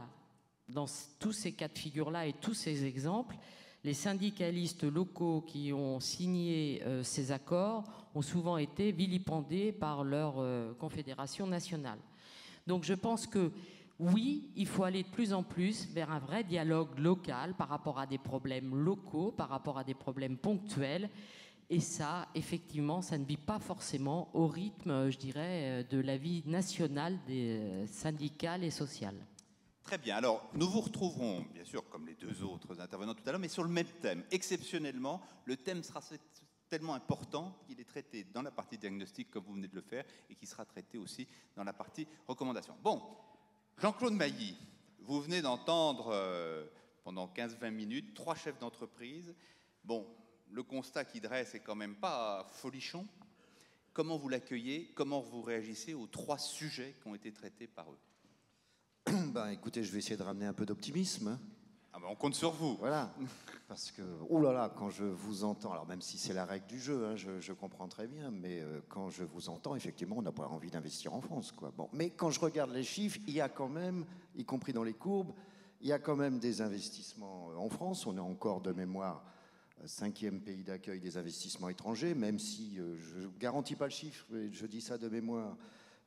dans tous ces cas de figure-là et tous ces exemples, les syndicalistes locaux qui ont signé ces accords ont souvent été vilipendés par leur confédération nationale. Donc je pense que oui, il faut aller de plus en plus vers un vrai dialogue local par rapport à des problèmes locaux, par rapport à des problèmes ponctuels. Et ça, effectivement, ça ne vit pas forcément au rythme, je dirais, de la vie nationale, syndicale et sociale. Très bien. Alors, nous vous retrouverons, bien sûr, comme les 2 autres intervenants tout à l'heure, mais sur le même thème. Exceptionnellement, le thème sera tellement important qu'il est traité dans la partie diagnostic, comme vous venez de le faire, et qui sera traité aussi dans la partie recommandation. Bon, Jean-Claude Mailly, vous venez d'entendre pendant 15-20 minutes 3 chefs d'entreprise. Bon, le constat qu'ils dressent est quand même pas folichon. Comment vous l'accueillez? Comment vous réagissez aux 3 sujets qui ont été traités par eux? Ben, écoutez, je vais essayer de ramener un peu d'optimisme. Ah ben, on compte sur vous. Voilà, parce que, oh là là, quand je vous entends, alors même si c'est la règle du jeu, je comprends très bien, mais quand je vous entends, effectivement, on n'a pas envie d'investir en France, quoi. Bon, mais quand je regarde les chiffres, il y a quand même, y compris dans les courbes, il y a quand même des investissements en France. On est encore de mémoire 5e pays d'accueil des investissements étrangers, même si je ne garantis pas le chiffre, je dis ça de mémoire.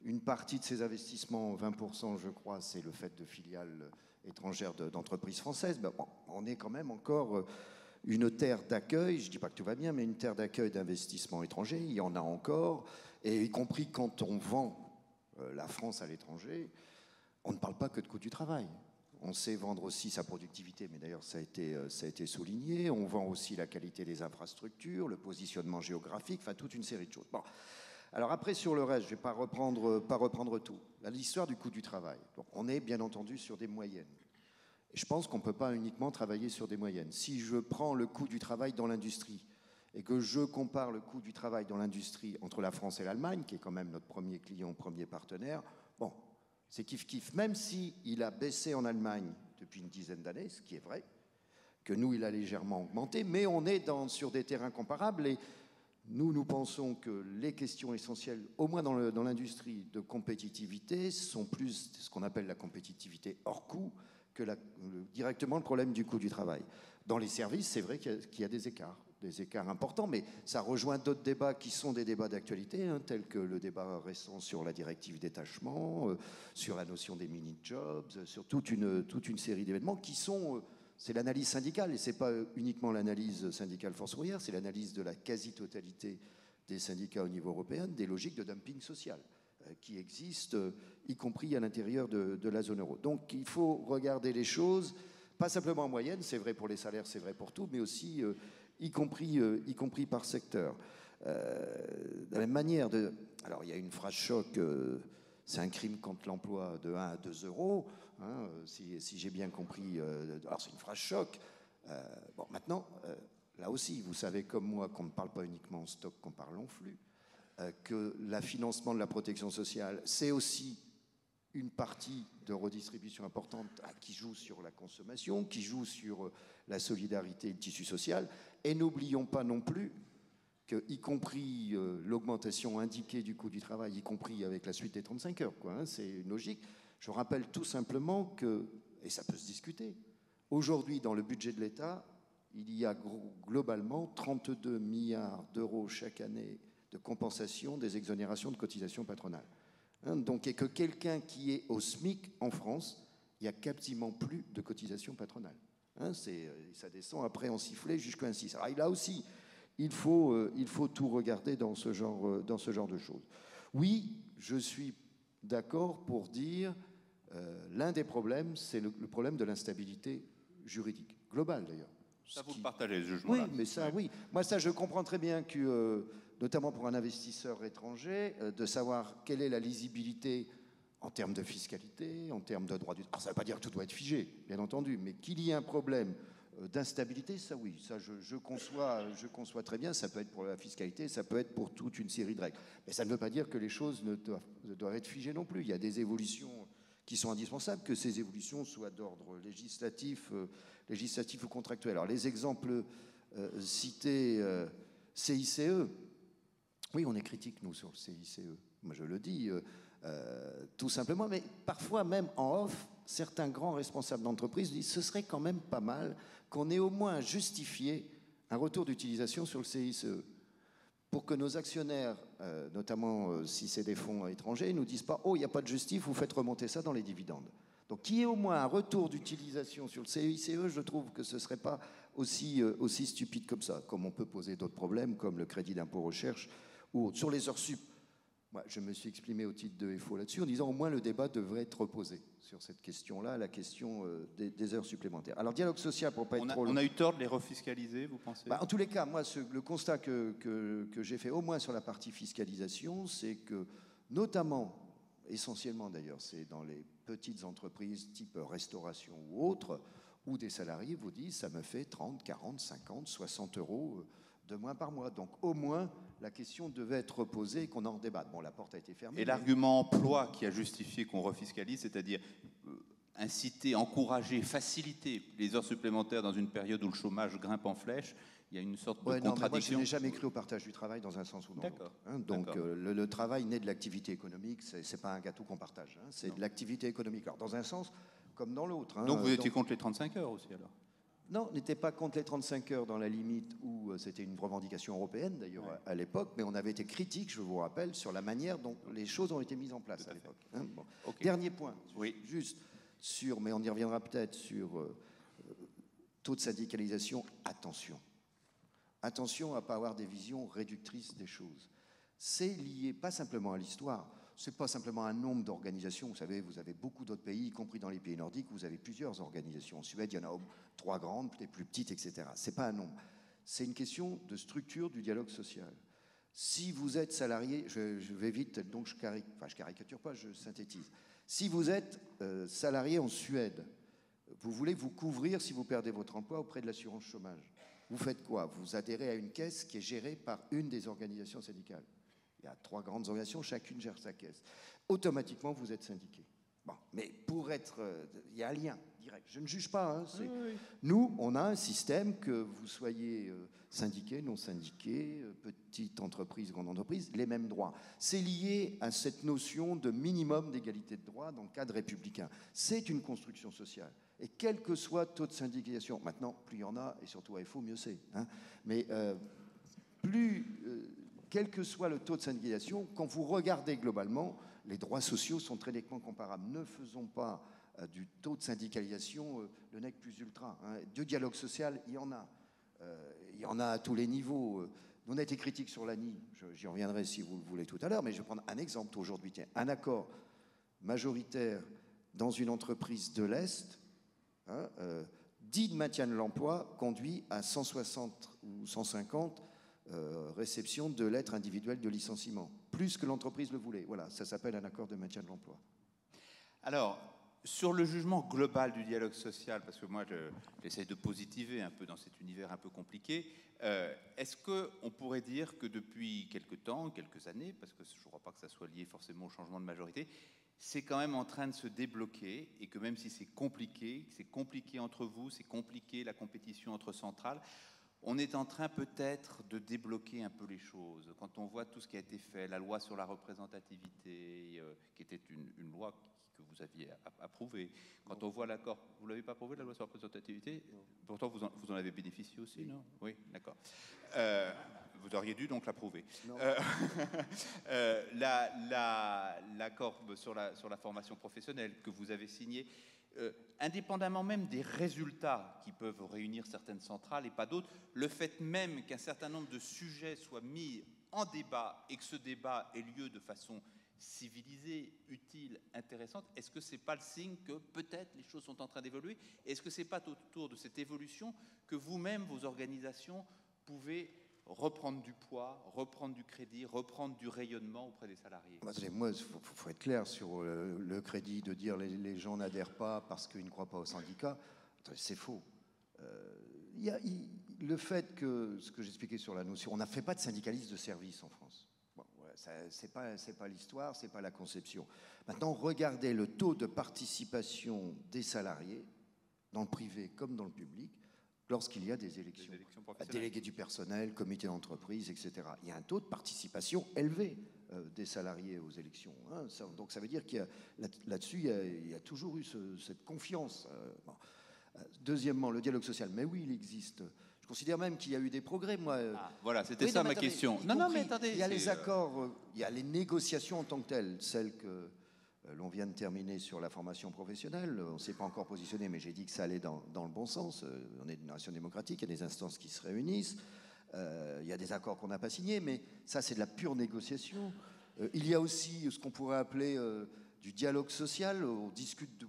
Une partie de ces investissements, 20% je crois, c'est le fait de filiales étrangères d'entreprises françaises. Ben bon, on est quand même encore une terre d'accueil, je ne dis pas que tout va bien, mais une terre d'accueil d'investissements étrangers, il y en a encore, et y compris quand on vend la France à l'étranger, on ne parle pas que de coût du travail. On sait vendre aussi sa productivité, mais d'ailleurs ça a été souligné. On vend aussi la qualité des infrastructures, le positionnement géographique, enfin toute une série de choses. Bon. Alors après, sur le reste, je ne vais pas reprendre tout. L'histoire du coût du travail. Donc, on est bien entendu sur des moyennes. Et je pense qu'on ne peut pas uniquement travailler sur des moyennes. Si je prends le coût du travail dans l'industrie et que je compare le coût du travail dans l'industrie entre la France et l'Allemagne, qui est quand même notre premier client, premier partenaire, bon, c'est kiff-kiff. Même s'il a baissé en Allemagne depuis une dizaine d'années, ce qui est vrai, que nous, il a légèrement augmenté, mais on est sur des terrains comparables et nous pensons que les questions essentielles, au moins dans l'industrie de compétitivité, sont plus ce qu'on appelle la compétitivité hors coût que directement le problème du coût du travail. Dans les services, c'est vrai qu'il y a des écarts importants, mais ça rejoint d'autres débats qui sont des débats d'actualité, tels que le débat récent sur la directive détachement, sur la notion des mini-jobs, sur toute une série d'événements qui sont... C'est l'analyse syndicale, et ce n'est pas uniquement l'analyse syndicale force ouvrière, c'est l'analyse de la quasi-totalité des syndicats au niveau européen, des logiques de dumping social qui existent, y compris à l'intérieur de la zone euro. Donc il faut regarder les choses, pas simplement en moyenne, c'est vrai pour les salaires, c'est vrai pour tout, mais aussi y compris par secteur. De la même manière, alors il y a une phrase choc, c'est un crime contre l'emploi de 1 à 2 euros, si j'ai bien compris. Alors c'est une phrase choc. Bon, maintenant, là aussi, vous savez comme moi qu'on ne parle pas uniquement en stock, qu'on parle en flux, que le financement de la protection sociale, c'est aussi une partie de redistribution importante qui joue sur la consommation, qui joue sur la solidarité et le tissu social. Et n'oublions pas non plus que, y compris l'augmentation indiquée du coût du travail, y compris avec la suite des 35 heures, c'est une logique. Je rappelle tout simplement que, et ça peut se discuter, aujourd'hui dans le budget de l'État, il y a globalement 32 milliards d'euros chaque année de compensation des exonérations de cotisations patronales. Donc, et que quelqu'un qui est au SMIC en France, il n'y a quasiment plus de cotisations patronales. Ça descend après en sifflet jusqu'à un 6. Alors là aussi, il faut tout regarder dans ce genre de choses. Oui, je suis d'accord pour dire l'un des problèmes, c'est le problème de l'instabilité juridique, globale d'ailleurs. Ça, vous le partagez, ce jugement-là. Oui, mais ça, oui. Moi, ça, je comprends très bien que, notamment pour un investisseur étranger, de savoir quelle est la lisibilité en termes de fiscalité, en termes de droit du... Alors ça ne veut pas dire que tout doit être figé, bien entendu, mais qu'il y ait un problème d'instabilité, ça oui, ça je conçois très bien, ça peut être pour la fiscalité, ça peut être pour toute une série de règles. Mais ça ne veut pas dire que les choses ne doivent être figées non plus. Il y a des évolutions qui sont indispensables, que ces évolutions soient d'ordre législatif ou contractuel. Alors les exemples cités, CICE, oui, on est critique, nous, sur le CICE. Moi, je le dis, tout simplement, mais parfois même en off, certains grands responsables d'entreprise disent ce serait quand même pas mal qu'on ait au moins justifié un retour d'utilisation sur le CICE pour que nos actionnaires, notamment si c'est des fonds étrangers, ne nous disent pas « Oh, il n'y a pas de justif, vous faites remonter ça dans les dividendes ». Donc qu'il y ait au moins un retour d'utilisation sur le CICE, je trouve que ce ne serait pas aussi stupide comme ça, comme on peut poser d'autres problèmes, comme le crédit d'impôt recherche ou autre. Sur les heures sup, moi, je me suis exprimé au titre de FO là-dessus en disant au moins le débat devrait être reposé sur cette question-là, la question des heures supplémentaires. Alors, dialogue social, pour pas être trop... On a eu tort de les refiscaliser, vous pensez? En tous les cas, moi, le constat que j'ai fait, au moins sur la partie fiscalisation, c'est que, notamment, essentiellement d'ailleurs, c'est dans les petites entreprises type restauration ou autre, où des salariés vous disent ça me fait 30, 40, 50, 60 euros de moins par mois. Donc, au moins, la question devait être reposée et qu'on en débatte. Bon, la porte a été fermée. Et l'argument emploi qui a justifié qu'on refiscalise, c'est-à-dire inciter, encourager, faciliter les heures supplémentaires dans une période où le chômage grimpe en flèche, il y a une sorte de contradiction. Moi, je n'ai jamais cru au partage du travail dans un sens ou dans l'autre. Donc, le travail naît de l'activité économique, ce n'est pas un gâteau qu'on partage, c'est de l'activité économique. Alors, dans un sens comme dans l'autre. Donc, vous étiez contre les 35 heures aussi, alors? Non, on n'était pas contre les 35 heures dans la limite où c'était une revendication européenne, d'ailleurs, à l'époque, mais on avait été critique, je vous rappelle, sur la manière dont les choses ont été mises en place à l'époque. Bon. Okay. Dernier point, juste sur, mais on y reviendra peut-être, sur taux de syndicalisation, attention. Attention à ne pas avoir des visions réductrices des choses. C'est lié pas simplement à l'histoire, c'est pas simplement un nombre d'organisations. Vous savez, vous avez beaucoup d'autres pays, y compris dans les pays nordiques, où vous avez plusieurs organisations. En Suède, il y en a 3 grandes, des plus petites, etc. C'est pas un nombre. C'est une question de structure du dialogue social. Si vous êtes salarié, je vais vite, donc je caricature pas, je synthétise. Si vous êtes salarié en Suède, vous voulez vous couvrir si vous perdez votre emploi auprès de l'assurance chômage. Vous faites quoi? Vous adhérez à une caisse qui est gérée par une des organisations syndicales. Il y a 3 grandes organisations, chacune gère sa caisse. Automatiquement, vous êtes syndiqué. Bon, mais pour être... il y a un lien direct. Je ne juge pas. Oui. Nous, on a un système, que vous soyez syndiqué, non syndiqué, petite entreprise, grande entreprise, les mêmes droits. C'est lié à cette notion de minimum d'égalité de droits dans le cadre républicain. C'est une construction sociale. Et quel que soit le taux de syndicalisation, maintenant, plus il y en a, et surtout à FO, mieux c'est. Mais quel que soit le taux de syndicalisation, quand vous regardez globalement, les droits sociaux sont très nettement comparables. Ne faisons pas du taux de syndicalisation le nec plus ultra. De dialogue social, il y en a. Il y en a à tous les niveaux. On a été critique sur l'ANI, j'y reviendrai si vous le voulez tout à l'heure, mais je vais prendre un exemple aujourd'hui. Tiens, un accord majoritaire dans une entreprise de l'Est, dit de maintien de l'emploi, conduit à 160 ou 150 réception de lettres individuelles de licenciement, plus que l'entreprise le voulait. Voilà, ça s'appelle un accord de maintien de l'emploi. Alors, sur le jugement global du dialogue social, parce que moi j'essaie de positiver un peu dans cet univers un peu compliqué, est-ce qu'on pourrait dire que depuis quelques temps, quelques années, parce que je ne crois pas que ça soit lié forcément au changement de majorité, c'est quand même en train de se débloquer, et que même si c'est compliqué entre vous, c'est compliqué la compétition entre centrales, on est en train peut-être de débloquer un peu les choses. Quand on voit tout ce qui a été fait, la loi sur la représentativité, qui était une loi que vous aviez approuvée. Quand on voit l'accord, vous ne l'avez pas approuvé, la loi sur la représentativité? Pourtant, vous en avez bénéficié aussi, non? Oui, d'accord. Vous auriez dû donc l'approuver. L'accord sur la formation professionnelle que vous avez signé, indépendamment même des résultats qui peuvent réunir certaines centrales et pas d'autres, le fait même qu'un certain nombre de sujets soient mis en débat et que ce débat ait lieu de façon civilisée, utile, intéressante, est-ce que ce n'est pas le signe que peut-être les choses sont en train d'évoluer? Est-ce que ce n'est pas autour de cette évolution que vous-même, vos organisations, pouvez reprendre du poids, reprendre du crédit, reprendre du rayonnement auprès des salariés? Moi, il faut être clair sur le crédit, de dire les gens n'adhèrent pas parce qu'ils ne croient pas au syndicat. C'est faux. Le fait que, ce que j'expliquais sur la notion, on n'a fait pas de syndicalisme de service en France. Bon, voilà, c'est pas l'histoire, c'est pas la conception. Maintenant, regardez le taux de participation des salariés, dans le privé comme dans le public, lorsqu'il y a des élections délégués du personnel, comité d'entreprise, etc. Il y a un taux de participation élevé des salariés aux élections. Hein. Donc ça veut dire qu'il y a là-dessus, il y a toujours eu cette confiance. Bon. Deuxièmement, le dialogue social. Mais oui, il existe. Je considère même qu'il y a eu des progrès. Moi, voilà, c'était ma question. Non, mais attendez. Il y a les accords, il y a les négociations en tant que telles, celles que l'on vient de terminer sur la formation professionnelle. On ne s'est pas encore positionné, mais j'ai dit que ça allait dans le bon sens. On est une nation démocratique, il y a des instances qui se réunissent. Il y a des accords qu'on n'a pas signés, mais ça, c'est de la pure négociation. Il y a aussi ce qu'on pourrait appeler du dialogue social. On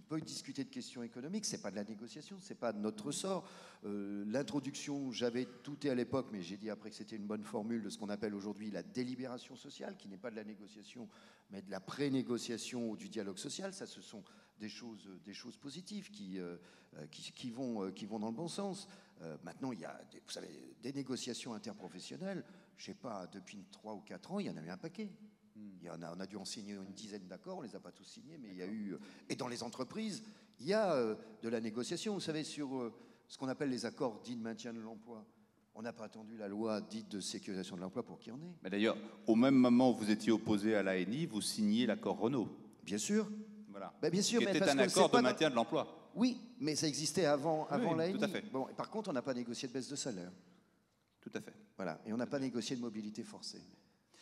peut discuter de questions économiques. C'est pas de la négociation, c'est pas de notre ressort. L'introduction, j'avais douté à l'époque, mais j'ai dit après que c'était une bonne formule de ce qu'on appelle aujourd'hui la délibération sociale, qui n'est pas de la négociation, mais de la pré-négociation ou du dialogue social. Ça, ce sont des choses positives qui vont dans le bon sens. Maintenant, il y a, vous savez, des négociations interprofessionnelles. Je sais pas, depuis 3 ou 4 ans, il y en a eu un paquet. On a dû en signer une dizaine d'accords, on ne les a pas tous signés, mais il y a eu... Et dans les entreprises, il y a de la négociation. Vous savez, sur ce qu'on appelle les accords dits de maintien de l'emploi, on n'a pas attendu la loi dite de sécurisation de l'emploi pour qu'il y en ait. Mais d'ailleurs, au même moment où vous étiez opposé à l'ANI, vous signiez l'accord Renault. Bien sûr. Voilà. Bien sûr, qui mais était parce un que accord c'est de pas maintien de l'emploi. Oui, mais ça existait avant l'ANI. Tout à fait. Bon, par contre, on n'a pas négocié de baisse de salaire. Tout à fait. Voilà. Et on n'a pas négocié de mobilité forcée.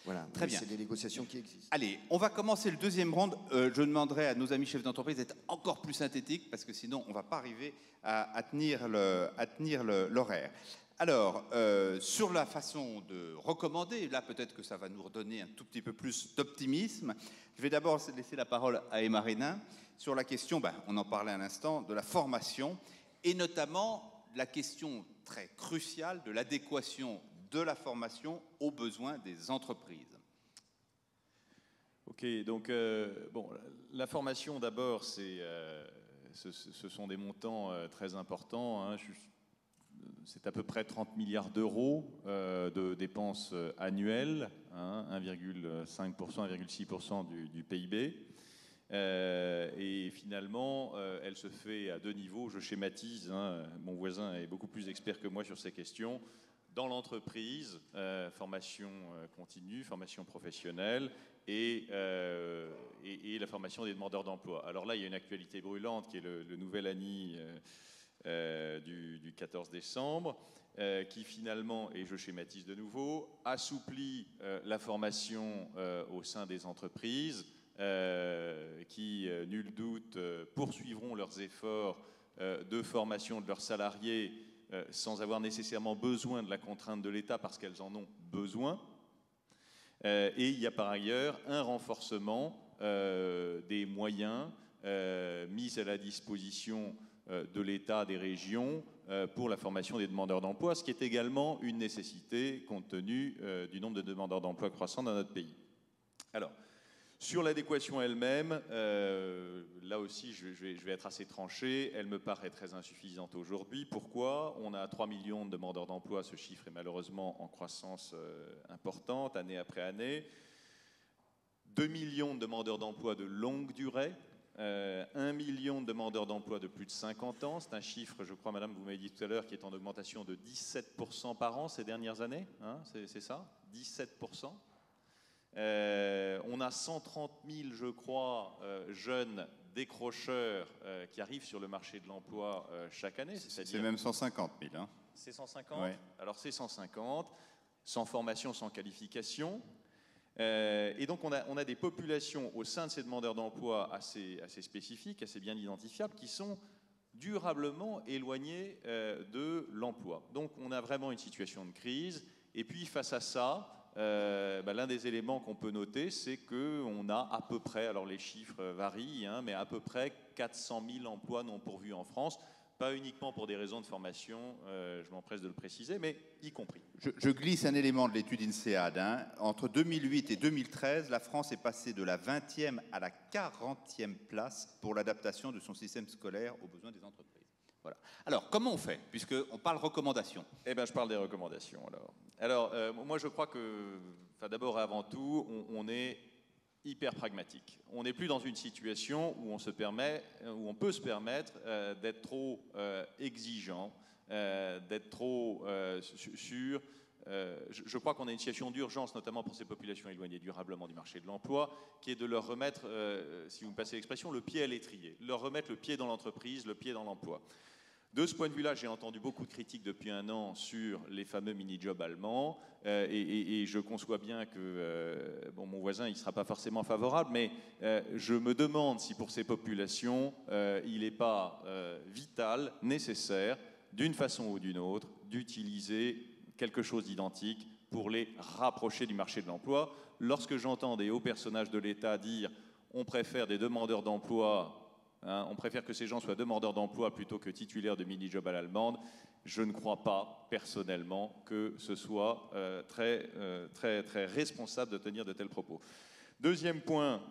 Voilà, très bien. C'est des négociations qui existent. Allez, on va commencer le deuxième round. Je demanderai à nos amis chefs d'entreprise d'être encore plus synthétiques parce que sinon on ne va pas arriver à tenir l'horaire. Alors, sur la façon de recommander, là peut-être que ça va nous redonner un tout petit peu plus d'optimisme. Je vais d'abord laisser la parole à Emma Rénin sur la question, on en parlait à l'instant, de la formation et notamment la question très cruciale de l'adéquation de la formation aux besoins des entreprises. Ok, donc la formation d'abord, ce sont des montants très importants. Hein, c'est à peu près 30 milliards d'euros de dépenses annuelles, hein, 1,5%, 1,6% du PIB. Et finalement, elle se fait à 2 niveaux. Je schématise, hein, mon voisin est beaucoup plus expert que moi sur ces questions. Dans l'entreprise, formation continue, formation professionnelle et la formation des demandeurs d'emploi. Alors là, il y a une actualité brûlante qui est le nouvel ANI du 14 décembre, qui finalement, et je schématise de nouveau, assouplit la formation au sein des entreprises, qui, nul doute, poursuivront leurs efforts de formation de leurs salariés sans avoir nécessairement besoin de la contrainte de l'État parce qu'elles en ont besoin. Et il y a par ailleurs un renforcement des moyens mis à la disposition de l'État, des régions, pour la formation des demandeurs d'emploi, ce qui est également une nécessité compte tenu du nombre de demandeurs d'emploi croissant dans notre pays. Alors, sur l'adéquation elle-même, là aussi je vais être assez tranché, elle me paraît très insuffisante aujourd'hui. Pourquoi ? On a 3 millions de demandeurs d'emploi, ce chiffre est malheureusement en croissance importante, année après année. 2 millions de demandeurs d'emploi de longue durée, 1 million de demandeurs d'emploi de plus de 50 ans, c'est un chiffre, je crois, madame, vous m'avez dit tout à l'heure, qui est en augmentation de 17% par an ces dernières années, hein, c'est ça, 17%. On a 130 000, je crois, jeunes décrocheurs qui arrivent sur le marché de l'emploi chaque année. C'est même 150 000. Hein. C'est 150 ? Ouais. Alors c'est 150, sans formation, sans qualification. Et donc on a des populations au sein de ces demandeurs d'emploi assez spécifiques, assez bien identifiables, qui sont durablement éloignées de l'emploi. Donc on a vraiment une situation de crise. Et puis face à ça, l'un des éléments qu'on peut noter, c'est qu'on a à peu près, alors les chiffres varient, hein, mais à peu près 400 000 emplois non pourvus en France. Pas uniquement pour des raisons de formation, je m'empresse de le préciser, mais y compris. Je glisse un élément de l'étude INSEAD. Entre 2008 et 2013, la France est passée de la 20e à la 40e place pour l'adaptation de son système scolaire aux besoins des entreprises. Voilà. Alors, comment on fait, puisqu'on parle recommandations? Eh bien, je parle des recommandations, alors. Moi, je crois que, d'abord et avant tout, on est hyper pragmatique. On n'est plus dans une situation où on peut se permettre d'être trop exigeant, d'être trop sûr. Je crois qu'on a une situation d'urgence, notamment pour ces populations éloignées durablement du marché de l'emploi, qui est de leur remettre, si vous me passez l'expression, le pied à l'étrier, leur remettre le pied dans l'entreprise, le pied dans l'emploi. De ce point de vue-là, j'ai entendu beaucoup de critiques depuis un an sur les fameux mini-jobs allemands, et je conçois bien que mon voisin il sera pas forcément favorable, mais je me demande si pour ces populations, il n'est pas vital, nécessaire, d'une façon ou d'une autre, d'utiliser quelque chose d'identique pour les rapprocher du marché de l'emploi. Lorsque j'entends des hauts personnages de l'État dire « on préfère des demandeurs d'emploi », on préfère que ces gens soient demandeurs d'emploi plutôt que titulaires de mini-jobs à l'allemande. Je ne crois pas, personnellement, que ce soit très responsable de tenir de tels propos. Deuxième point,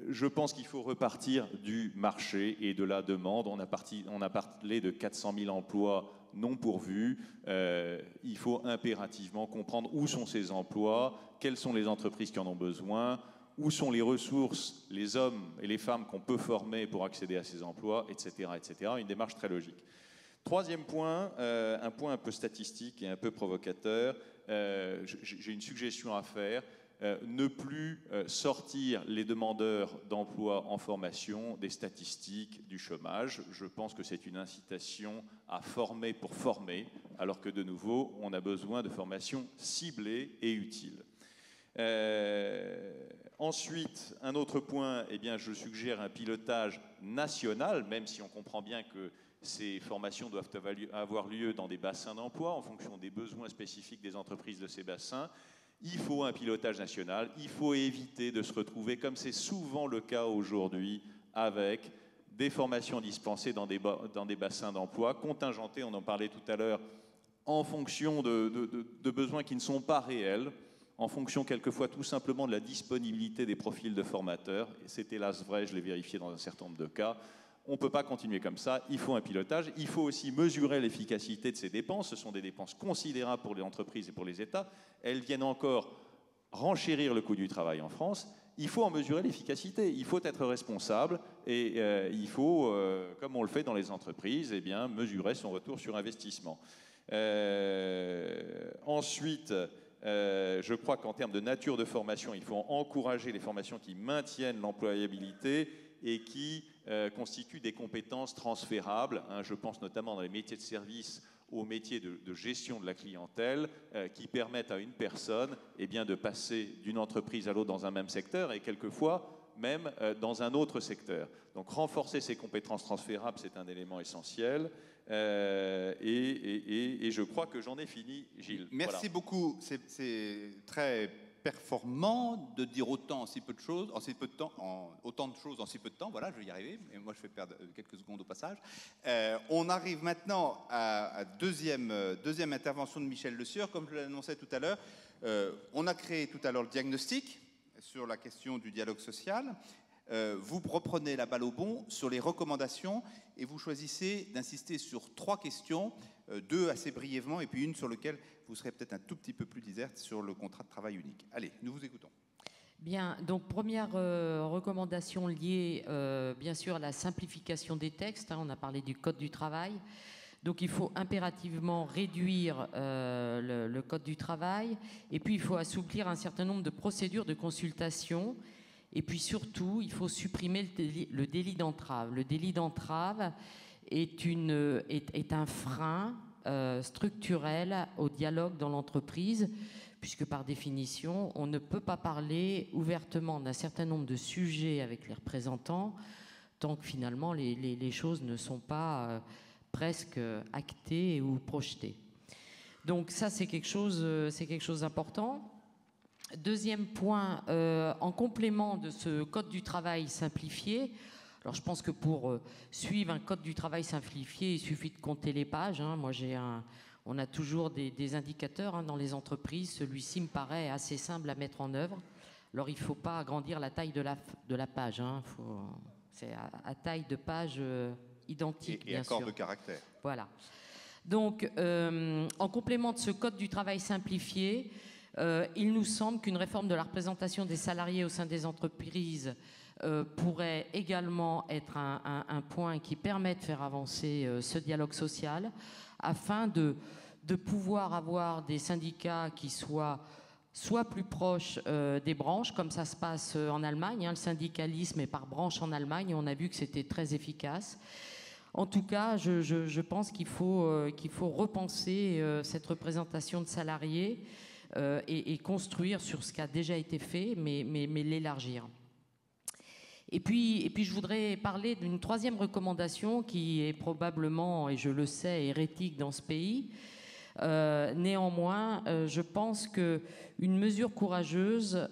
je pense qu'il faut repartir du marché et de la demande. On a parlé de 400 000 emplois non pourvus. Il faut impérativement comprendre où sont ces emplois, quelles sont les entreprises qui en ont besoin, où sont les ressources, les hommes et les femmes qu'on peut former pour accéder à ces emplois, etc., etc. Une démarche très logique. Troisième point, un point un peu statistique et un peu provocateur. J'ai une suggestion à faire. Ne plus sortir les demandeurs d'emploi en formation des statistiques du chômage. Je pense que c'est une incitation à former pour former, alors que de nouveau, on a besoin de formations ciblées et utiles. Ensuite, un autre point, je suggère un pilotage national, même si on comprend bien que ces formations doivent avoir lieu dans des bassins d'emploi en fonction des besoins spécifiques des entreprises de ces bassins. Il faut un pilotage national, il faut éviter de se retrouver, comme c'est souvent le cas aujourd'hui, avec des formations dispensées dans des bassins d'emploi, contingentées, on en parlait tout à l'heure, en fonction de besoins qui ne sont pas réels, en fonction quelquefois tout simplement de la disponibilité des profils de formateurs. Et c'est hélas vrai, je l'ai vérifié dans un certain nombre de cas. On ne peut pas continuer comme ça, il faut un pilotage. Il faut aussi mesurer l'efficacité de ces dépenses. Ce sont des dépenses considérables pour les entreprises et pour les États. Elles viennent encore renchérir le coût du travail en France. Il faut en mesurer l'efficacité. Il faut être responsable et il faut, comme on le fait dans les entreprises, mesurer son retour sur investissement. Ensuite, je crois qu'en termes de nature de formation, il faut encourager les formations qui maintiennent l'employabilité et qui constituent des compétences transférables. Je pense notamment dans les métiers de service aux métiers de gestion de la clientèle qui permettent à une personne de passer d'une entreprise à l'autre dans un même secteur et quelquefois même dans un autre secteur. Donc renforcer ces compétences transférables, c'est un élément essentiel. Et je crois que j'en ai fini, Gilles. Merci beaucoup. C'est très performant de dire autant en si peu de choses, en si peu de temps, autant de choses en si peu de temps. Voilà, je vais y arriver. Et moi, je vais perdre quelques secondes au passage. On arrive maintenant à deuxième intervention de Michel Le Sieur. Comme je l'annonçais tout à l'heure, on a créé tout à l'heure le diagnostic sur la question du dialogue social. Vous reprenez la balle au bond sur les recommandations et vous choisissez d'insister sur 3 questions, 2 assez brièvement et puis une sur laquelle vous serez peut-être un tout petit peu plus déserte sur le contrat de travail unique. Allez, nous vous écoutons. Bien, donc première recommandation liée bien sûr à la simplification des textes. On a parlé du Code du travail. Donc il faut impérativement réduire le Code du travail et puis il faut assouplir un certain nombre de procédures de consultation. Et puis surtout, il faut supprimer le délit d'entrave. Le délit d'entrave est un frein structurel au dialogue dans l'entreprise, puisque par définition, on ne peut pas parler ouvertement d'un certain nombre de sujets avec les représentants tant que finalement les choses ne sont pas presque actées ou projetées. Donc ça, c'est quelque chose d'important. Deuxième point, en complément de ce Code du travail simplifié, Alors je pense que pour suivre un code du travail simplifié, il suffit de compter les pages. Hein. Moi, on a toujours des indicateurs hein, dans les entreprises. Celui-ci me paraît assez simple à mettre en œuvre. Alors il ne faut pas agrandir la taille de la page. Hein. C'est à taille de page identique, et bien sûr. accord de caractère. Voilà. Donc, en complément de ce code du travail simplifié, il nous semble qu'une réforme de la représentation des salariés au sein des entreprises pourrait également être un point qui permet de faire avancer ce dialogue social afin de pouvoir avoir des syndicats qui soient plus proches des branches, comme ça se passe en Allemagne. Hein, le syndicalisme est par branche en Allemagne, et on a vu que c'était très efficace. En tout cas, je pense qu'il faut repenser cette représentation de salariés et construire sur ce qui a déjà été fait, mais l'élargir. Et puis, je voudrais parler d'une troisième recommandation qui est probablement, et je le sais, hérétique dans ce pays. Néanmoins, je pense qu'une mesure courageuse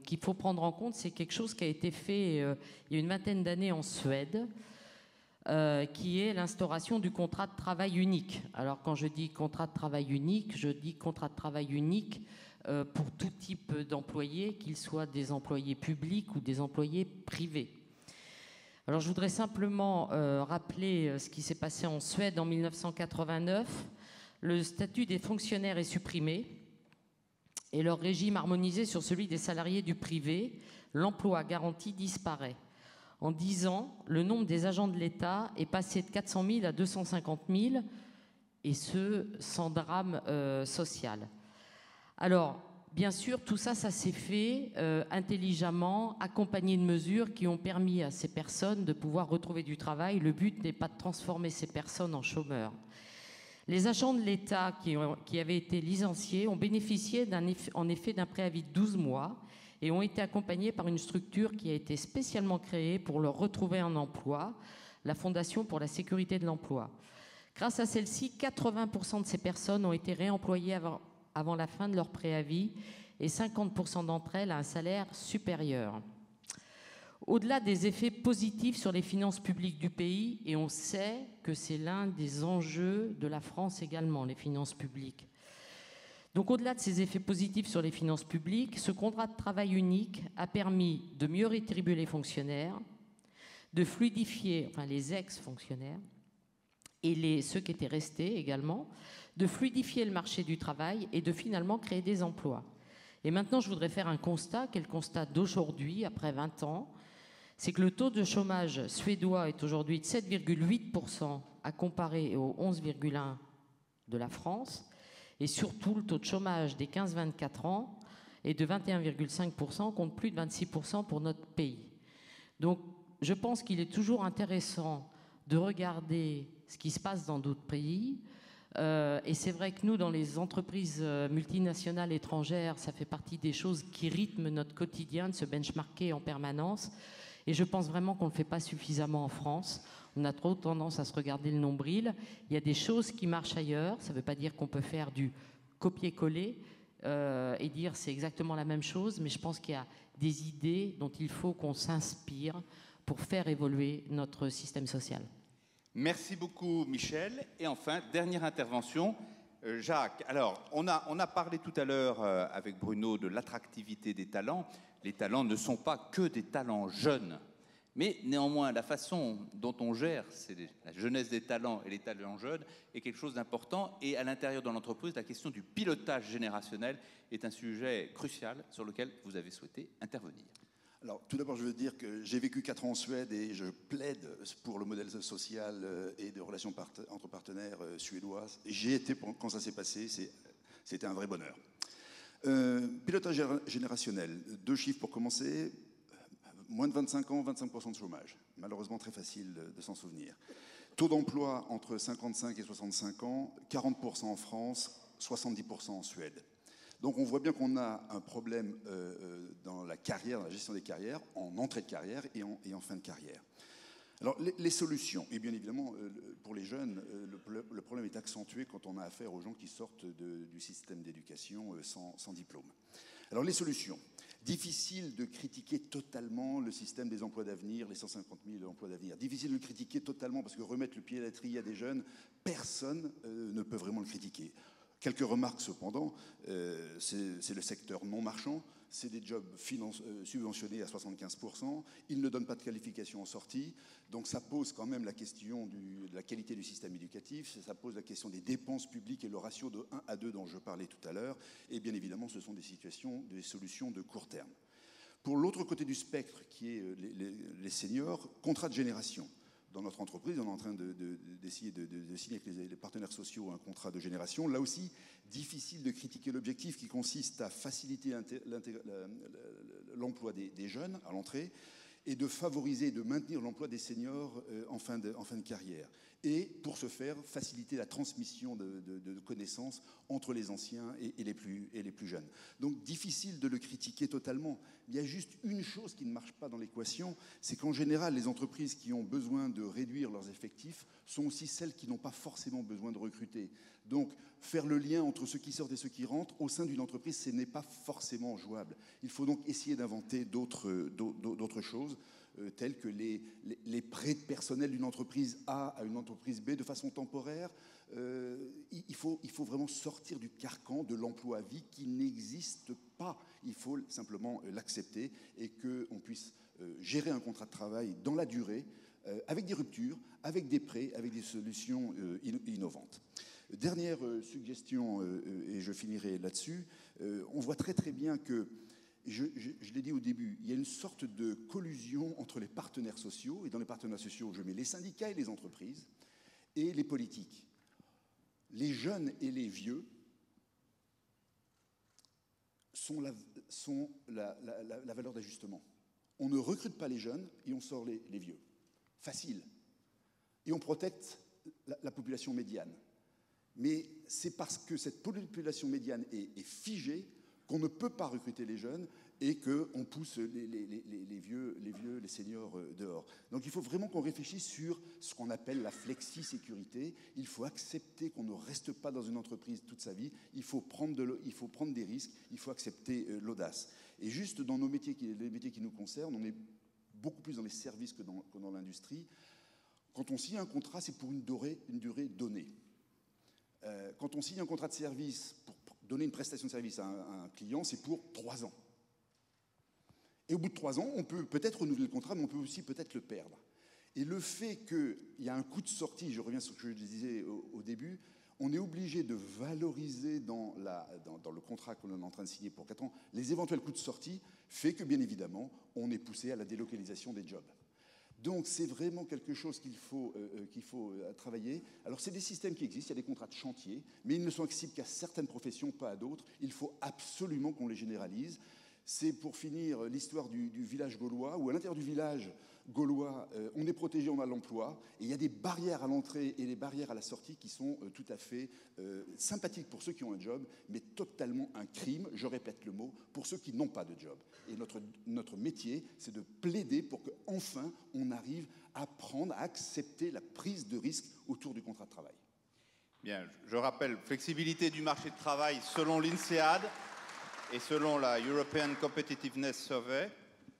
qu'il faut prendre en compte, c'est quelque chose qui a été fait il y a une vingtaine d'années en Suède, qui est l'instauration du contrat de travail unique. Alors quand je dis contrat de travail unique, je dis contrat de travail unique pour tout type d'employés, qu'ils soient des employés publics ou des employés privés. Alors je voudrais simplement rappeler ce qui s'est passé en Suède en 1989. Le statut des fonctionnaires est supprimé et leur régime harmonisé sur celui des salariés du privé. L'emploi garanti disparaît. En 10 ans, le nombre des agents de l'État est passé de 400 000 à 250 000, et ce, sans drame social. Alors, bien sûr, tout ça, ça s'est fait intelligemment, accompagné de mesures qui ont permis à ces personnes de pouvoir retrouver du travail. Le but n'est pas de transformer ces personnes en chômeurs. Les agents de l'État qui avaient été licenciés ont bénéficié en effet d'un préavis de 12 mois et ont été accompagnés par une structure qui a été spécialement créée pour leur retrouver un emploi, la Fondation pour la sécurité de l'emploi. Grâce à celle-ci, 80% de ces personnes ont été réemployées avant la fin de leur préavis et 50% d'entre elles à un salaire supérieur. Au-delà des effets positifs sur les finances publiques du pays, et on sait que c'est l'un des enjeux de la France également, les finances publiques. Donc au-delà de ces effets positifs sur les finances publiques, ce contrat de travail unique a permis de mieux rétribuer les fonctionnaires, de fluidifier, enfin les ex-fonctionnaires, et ceux qui étaient restés également, de fluidifier le marché du travail et de finalement créer des emplois. Et maintenant, je voudrais faire un constat, qui est le constat d'aujourd'hui, après 20 ans, c'est que le taux de chômage suédois est aujourd'hui de 7,8% à comparer aux 11,1% de la France. Et surtout, le taux de chômage des 15-24 ans est de 21,5% contre plus de 26% pour notre pays. Donc, je pense qu'il est toujours intéressant de regarder ce qui se passe dans d'autres pays. Et c'est vrai que nous, dans les entreprises multinationales étrangères, ça fait partie des choses qui rythment notre quotidien, de se benchmarker en permanence. Et je pense vraiment qu'on ne le fait pas suffisamment en France. On a trop tendance à se regarder le nombril. Il y a des choses qui marchent ailleurs. Ça ne veut pas dire qu'on peut faire du copier-coller et dire c'est exactement la même chose, mais je pense qu'il y a des idées dont il faut qu'on s'inspire pour faire évoluer notre système social. Merci beaucoup, Michel. Et enfin, dernière intervention, Jacques. Alors, on a parlé tout à l'heure avec Bruno de l'attractivité des talents. Les talents ne sont pas que des talents jeunes. Mais néanmoins, la façon dont on gère la jeunesse des talents et les talents jeunes est quelque chose d'important. Et à l'intérieur de l'entreprise, la question du pilotage générationnel est un sujet crucial sur lequel vous avez souhaité intervenir. Alors, tout d'abord, je veux dire que j'ai vécu 4 ans en Suède et je plaide pour le modèle social et de relations entre partenaires suédois. J'y étais quand ça s'est passé, c'était un vrai bonheur. Pilotage générationnel, 2 chiffres pour commencer. Moins de 25 ans, 25% de chômage. Malheureusement, très facile de s'en souvenir. Taux d'emploi entre 55 et 65 ans, 40% en France, 70% en Suède. Donc on voit bien qu'on a un problème dans la carrière, dans la gestion des carrières, en entrée de carrière et en fin de carrière. Alors les solutions, et bien évidemment pour les jeunes, le problème est accentué quand on a affaire aux gens qui sortent du système d'éducation sans diplôme. Alors les solutions. Difficile de critiquer totalement le système des emplois d'avenir, les 150 000 emplois d'avenir. Difficile de le critiquer totalement parce que remettre le pied à l'étrier à des jeunes, personne ne peut vraiment le critiquer. Quelques remarques cependant, c'est le secteur non marchand, c'est des jobs subventionnés à 75%, ils ne donnent pas de qualification en sortie, donc ça pose quand même la question de la qualité du système éducatif, ça pose la question des dépenses publiques et le ratio de 1 à 2 dont je parlais tout à l'heure, et bien évidemment ce sont des solutions de court terme. Pour l'autre côté du spectre, qui est les seniors, contrat de génération. Dans notre entreprise, on est en train d'essayer de signer avec les partenaires sociaux un contrat de génération. Là aussi, difficile de critiquer l'objectif qui consiste à faciliter l'emploi des jeunes à l'entrée et de favoriser, de maintenir l'emploi des seniors en fin de carrière. Et pour ce faire, faciliter la transmission de connaissances entre les anciens et les plus jeunes. Donc difficile de le critiquer totalement. Il y a juste une chose qui ne marche pas dans l'équation, c'est qu'en général, les entreprises qui ont besoin de réduire leurs effectifs sont aussi celles qui n'ont pas forcément besoin de recruter. Donc faire le lien entre ceux qui sortent et ceux qui rentrent au sein d'une entreprise, ce n'est pas forcément jouable. Il faut donc essayer d'inventer d'autres choses, tels que les prêts de personnel d'une entreprise A à une entreprise B de façon temporaire. Il faut vraiment sortir du carcan de l'emploi à vie qui n'existe pas. Il faut simplement l'accepter et qu'on puisse gérer un contrat de travail dans la durée, avec des ruptures, avec des prêts, avec des solutions innovantes. Dernière suggestion, et je finirai là-dessus, on voit très très bien que je l'ai dit au début, il y a une sorte de collusion entre les partenaires sociaux, et dans les partenaires sociaux, je mets les syndicats et les entreprises, et les politiques. Les jeunes et les vieux sont la valeur d'ajustement. On ne recrute pas les jeunes et on sort les vieux. Facile. Et on protecte la population médiane. Mais c'est parce que cette population médiane est figée qu'on ne peut pas recruter les jeunes et qu'on pousse les vieux, les seniors dehors. Donc il faut vraiment qu'on réfléchisse sur ce qu'on appelle la flexi-sécurité. Il faut accepter qu'on ne reste pas dans une entreprise toute sa vie. Il faut prendre des risques, il faut accepter l'audace. Et juste dans les métiers qui nous concernent, on est beaucoup plus dans les services que dans l'industrie. Quand on signe un contrat, c'est pour une durée donnée. Quand on signe un contrat de service pour donner une prestation de service à un client, c'est pour 3 ans. Et au bout de 3 ans, on peut peut-être renouveler le contrat, mais on peut aussi peut-être le perdre. Et le fait qu'il y a un coût de sortie, je reviens sur ce que je disais au début, on est obligé de valoriser dans le contrat qu'on est en train de signer pour 4 ans, les éventuels coûts de sortie, fait que, bien évidemment, on est poussé à la délocalisation des jobs. Donc c'est vraiment quelque chose qu'il faut travailler. Alors c'est des systèmes qui existent, il y a des contrats de chantier, mais ils ne sont accessibles qu'à certaines professions, pas à d'autres. Il faut absolument qu'on les généralise. C'est pour finir l'histoire du village gaulois, où à l'intérieur du village gaulois, on est protégé, on a l'emploi, et il y a des barrières à l'entrée et des barrières à la sortie qui sont tout à fait sympathiques pour ceux qui ont un job, mais totalement un crime, je répète le mot, pour ceux qui n'ont pas de job. Et notre métier, c'est de plaider pour qu'enfin on arrive à apprendre, à accepter la prise de risque autour du contrat de travail. Bien, je rappelle, flexibilité du marché de travail selon l'INSEAD et selon la European Competitiveness Survey,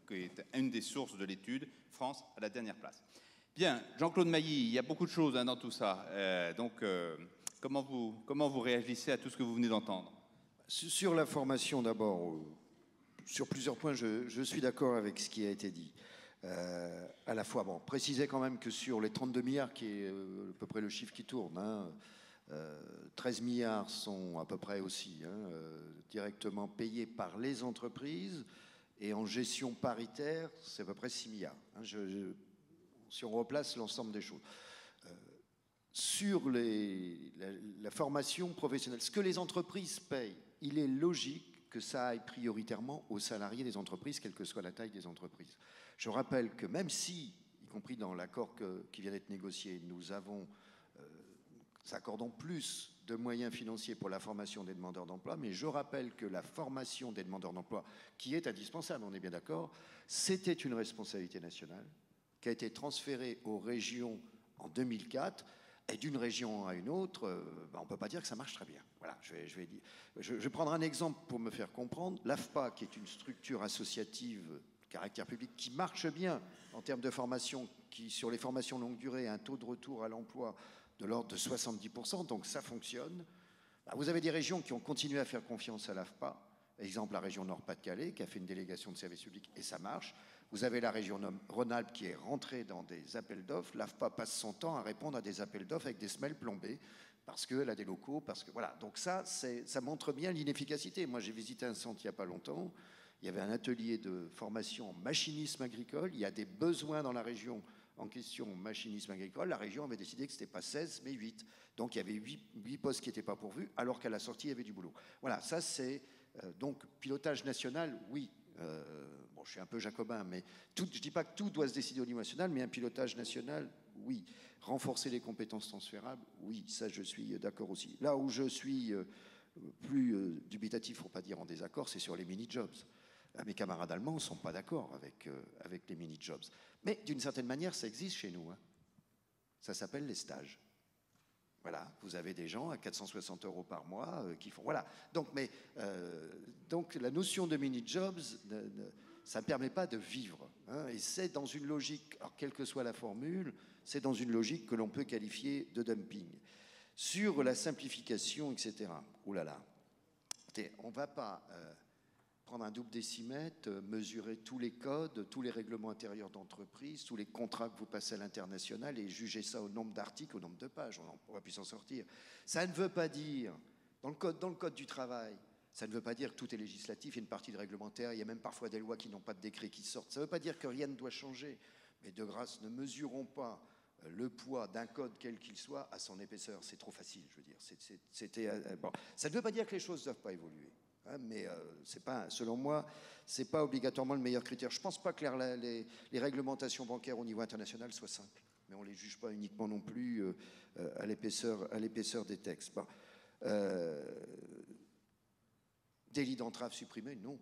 qui est une des sources de l'étude, France à la dernière place. Bien, Jean-Claude Mailly, il y a beaucoup de choses dans tout ça. Comment vous réagissez à tout ce que vous venez d'entendre? Sur la formation d'abord, sur plusieurs points, je suis d'accord avec ce qui a été dit. À la fois, préciser quand même que sur les 32 milliards, qui est à peu près le chiffre qui tourne, 13 milliards sont à peu près aussi directement payés par les entreprises, et en gestion paritaire, c'est à peu près 6 milliards. Si on replace l'ensemble des choses. Sur la formation professionnelle, ce que les entreprises payent, il est logique que ça aille prioritairement aux salariés des entreprises, quelle que soit la taille des entreprises. Je rappelle que même si, y compris dans l'accord qui vient d'être négocié, nous accordons plus de moyens financiers pour la formation des demandeurs d'emploi, mais je rappelle que la formation des demandeurs d'emploi, qui est indispensable, on est bien d'accord, c'était une responsabilité nationale qui a été transférée aux régions en 2004, Et d'une région à une autre, on ne peut pas dire que ça marche très bien. Voilà, je vais prendre un exemple pour me faire comprendre. L'AFPA, qui est une structure associative de caractère public, qui marche bien en termes de formation, qui, sur les formations longue durée, a un taux de retour à l'emploi de l'ordre de 70%, donc ça fonctionne. Vous avez des régions qui ont continué à faire confiance à l'AFPA. Exemple, la région Nord-Pas-de-Calais, qui a fait une délégation de service public, et ça marche. Vous avez la région Rhône-Alpes qui est rentrée dans des appels d'offres. L'AFPA passe son temps à répondre à des appels d'offres avec des semelles plombées, parce qu'elle a des locaux, parce que voilà. Donc ça montre bien l'inefficacité. Moi, j'ai visité un centre il n'y a pas longtemps. Il y avait un atelier de formation en machinisme agricole. Il y a des besoins dans la région en question machinisme agricole. La région avait décidé que ce n'était pas 16, mais 8. Donc il y avait 8 postes qui n'étaient pas pourvus, alors qu'à la sortie, il y avait du boulot. Voilà, ça c'est... donc pilotage national, oui. Bon, je suis un peu jacobin, mais je ne dis pas que tout doit se décider au niveau national, mais un pilotage national, oui. Renforcer les compétences transférables, oui, ça je suis d'accord aussi. Là où je suis plus dubitatif, il ne faut pas dire en désaccord, c'est sur les mini-jobs. Mes camarades allemands ne sont pas d'accord avec les mini-jobs. Mais d'une certaine manière, ça existe chez nous. Hein. Ça s'appelle les stages. Voilà, vous avez des gens à 460 € par mois qui font... Voilà, donc la notion de mini-jobs, ça ne permet pas de vivre. Hein, et c'est dans une logique, alors quelle que soit la formule, c'est dans une logique que l'on peut qualifier de dumping. Sur la simplification, etc. Ouh là là, on ne va pas... prendre un double décimètre, mesurer tous les codes, tous les règlements intérieurs d'entreprise, tous les contrats que vous passez à l'international et juger ça au nombre d'articles, au nombre de pages. On va plus s'en sortir. Ça ne veut pas dire, dans le code du travail, ça ne veut pas dire que tout est législatif, il y a une partie de réglementaire, il y a même parfois des lois qui n'ont pas de décret qui sortent. Ça ne veut pas dire que rien ne doit changer. Mais de grâce, ne mesurons pas le poids d'un code quel qu'il soit à son épaisseur. C'est trop facile, je veux dire. Bon. Ça ne veut pas dire que les choses ne doivent pas évoluer. Mais c'est pas, selon moi, ce n'est pas obligatoirement le meilleur critère. Je ne pense pas que les réglementations bancaires au niveau international soient simples, mais on ne les juge pas uniquement non plus à l'épaisseur des textes. Bon. Délit d'entrave supprimé, non.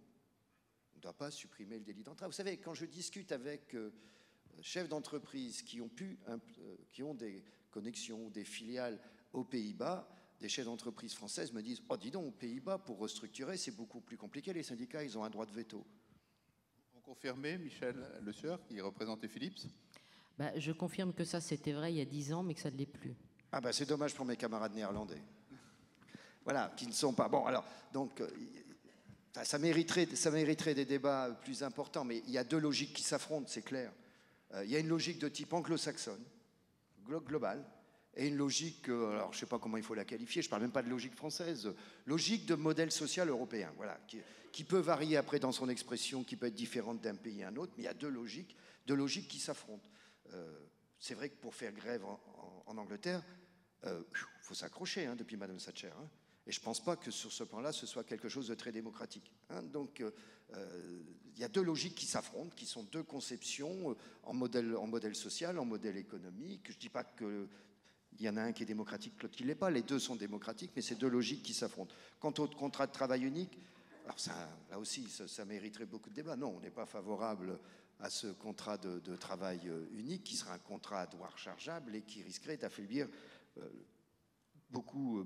On ne doit pas supprimer le délit d'entrave. Vous savez, quand je discute avec chefs d'entreprise qui ont des connexions, des filiales aux Pays-Bas, des chefs d'entreprise françaises me disent « Oh, dis donc, aux Pays-Bas, pour restructurer, c'est beaucoup plus compliqué. Les syndicats, ils ont un droit de veto. » Vous confirmez, Michel Le Sueur, qui représentait Philips? Je confirme que ça, c'était vrai il y a 10 ans, mais que ça ne l'est plus. Ah c'est dommage pour mes camarades néerlandais. Voilà, qui ne sont pas... Bon, alors, donc, ça mériterait des débats plus importants, mais il y a deux logiques qui s'affrontent, c'est clair. Il y a une logique de type anglo-saxonne, globale, et une logique, alors je ne sais pas comment il faut la qualifier, je ne parle même pas de logique française, logique de modèle social européen, voilà, qui peut varier après dans son expression, qui peut être différente d'un pays à un autre, mais il y a deux logiques qui s'affrontent. C'est vrai que pour faire grève en Angleterre, faut s'accrocher depuis Madame Thatcher, hein, et je ne pense pas que sur ce plan-là, ce soit quelque chose de très démocratique. Hein, donc, il y a deux logiques qui s'affrontent, qui sont deux conceptions en modèle social, en modèle économique. Je ne dis pas que il y en a un qui est démocratique, l'autre qui ne l'est pas. Les deux sont démocratiques, mais c'est deux logiques qui s'affrontent. Quant au contrat de travail unique, alors ça, là aussi, ça mériterait beaucoup de débats. Non, on n'est pas favorable à ce contrat de travail unique, qui sera un contrat à droit rechargeable et qui risquerait d'affaiblir beaucoup,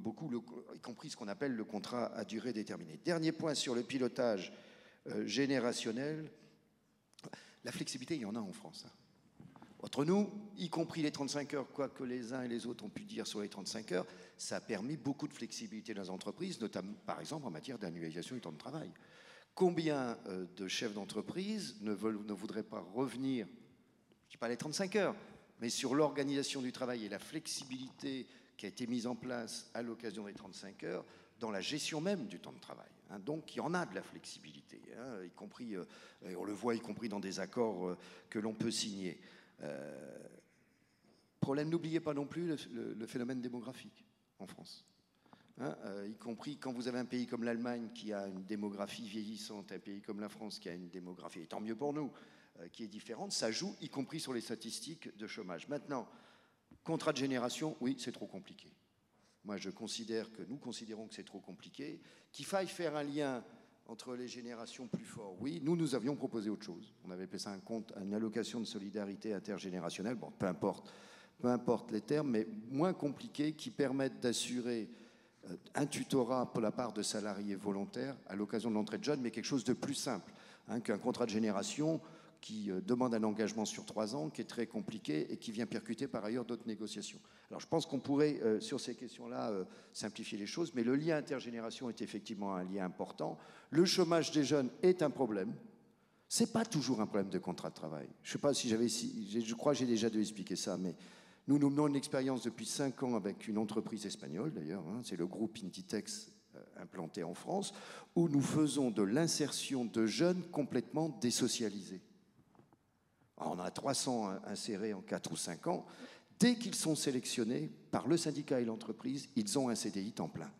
y compris ce qu'on appelle le contrat à durée déterminée. Dernier point sur le pilotage générationnel. La flexibilité, il y en a en France. Hein. Entre nous, y compris les 35 heures, quoi que les uns et les autres ont pu dire sur les 35 heures, ça a permis beaucoup de flexibilité dans les entreprises, notamment, par exemple, en matière d'annualisation du temps de travail. Combien de chefs d'entreprise ne voudraient pas revenir, je ne dis pas les 35 heures, mais sur l'organisation du travail et la flexibilité qui a été mise en place à l'occasion des 35 heures dans la gestion même du temps de travail. Hein. Donc, il y en a de la flexibilité, hein, y compris, et on le voit y compris dans des accords que l'on peut signer. Problème, n'oubliez pas non plus le phénomène démographique en France. Hein, y compris quand vous avez un pays comme l'Allemagne qui a une démographie vieillissante, un pays comme la France qui a une démographie, et tant mieux pour nous, qui est différente, ça joue, y compris sur les statistiques de chômage. Maintenant, contrat de génération, oui, c'est trop compliqué. Moi, nous considérons que c'est trop compliqué, qu'il faille faire un lien entre les générations plus fort. Oui, nous avions proposé autre chose. On avait appelé ça une allocation de solidarité intergénérationnelle. Bon, peu importe peu importe les termes, mais moins compliqués, qui permettent d'assurer un tutorat pour la part de salariés volontaires à l'occasion de l'entrée de jeunes, mais quelque chose de plus simple qu'un contrat de génération qui demande un engagement sur 3 ans, qui est très compliqué et qui vient percuter par ailleurs d'autres négociations. Alors je pense qu'on pourrait, sur ces questions-là, simplifier les choses, mais le lien intergénération est effectivement un lien important. Le chômage des jeunes est un problème. Ce n'est pas toujours un problème de contrat de travail. Je ne sais pas si je crois que j'ai déjà dû expliquer ça, mais nous menons une expérience depuis 5 ans avec une entreprise espagnole, d'ailleurs, c'est le groupe Inditex implanté en France, où nous faisons de l'insertion de jeunes complètement désocialisés. Alors, on a 300 insérés en 4 ou 5 ans. Dès qu'ils sont sélectionnés par le syndicat et l'entreprise, ils ont un CDI temps plein.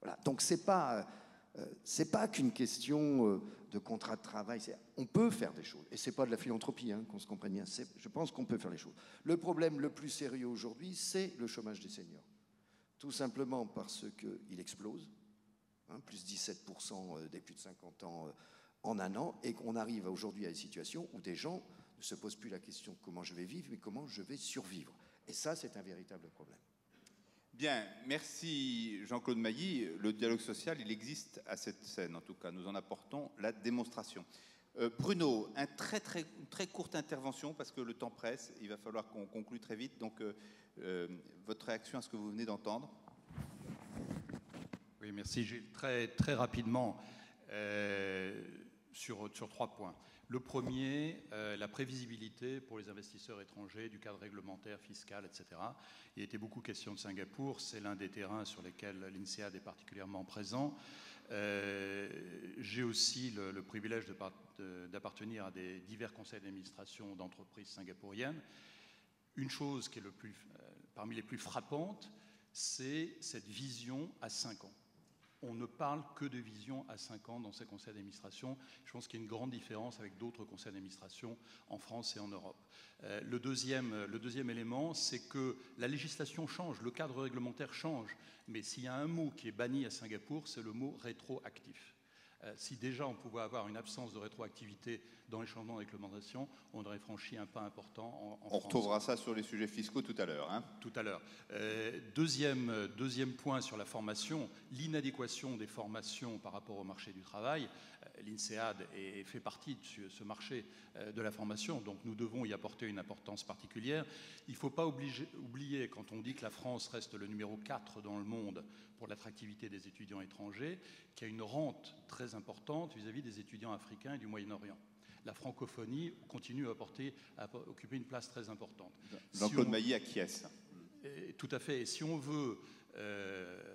Voilà. Donc, ce n'est pas qu'une question de contrat de travail. On peut faire des choses. Et ce n'est pas de la philanthropie, qu'on se comprenne bien. Je pense qu'on peut faire les choses. Le problème le plus sérieux aujourd'hui, c'est le chômage des seniors. Tout simplement parce qu'il explose, plus 17% des plus de 50 ans en un an, et qu'on arrive aujourd'hui à une situation où des gens ne se posent plus la question comment je vais vivre, mais comment je vais survivre. Et ça, c'est un véritable problème. Bien, merci Jean-Claude Mailly. Le dialogue social, il existe à cette scène, en tout cas. Nous en apportons la démonstration. Bruno, une très courte intervention, parce que le temps presse. Il va falloir qu'on conclue très vite. Donc, votre réaction à ce que vous venez d'entendre? Oui, merci. Très rapidement, sur 3 points. Le premier, la prévisibilité pour les investisseurs étrangers du cadre réglementaire, fiscal, etc. Il a été beaucoup question de Singapour. C'est l'un des terrains sur lesquels l'INSEAD est particulièrement présent. J'ai aussi le privilège d'appartenir à des divers conseils d'administration d'entreprises singapouriennes. Une chose qui est parmi les plus frappantes, c'est cette vision à 5 ans. On ne parle que de vision à 5 ans dans ces conseils d'administration. Je pense qu'il y a une grande différence avec d'autres conseils d'administration en France et en Europe. Le deuxième élément, c'est que la législation change, le cadre réglementaire change. Mais s'il y a un mot qui est banni à Singapour, c'est le mot rétroactif. Si déjà on pouvait avoir une absence de rétroactivité dans les changements de réglementation, on aurait franchi un pas important en France. On retrouvera ça sur les sujets fiscaux tout à l'heure. Tout à l'heure. Deuxième point sur la formation, l'inadéquation des formations par rapport au marché du travail. L'INSEAD fait partie de ce marché de la formation, donc nous devons y apporter une importance particulière. Il ne faut pas oublier, quand on dit que la France reste le numéro 4 dans le monde pour l'attractivité des étudiants étrangers, qu'il y a une rente très importante vis-à-vis des étudiants africains et du Moyen-Orient. La francophonie continue à occuper une place très importante. Jean-Claude Mailly acquiesce. Tout à fait. Et si on veut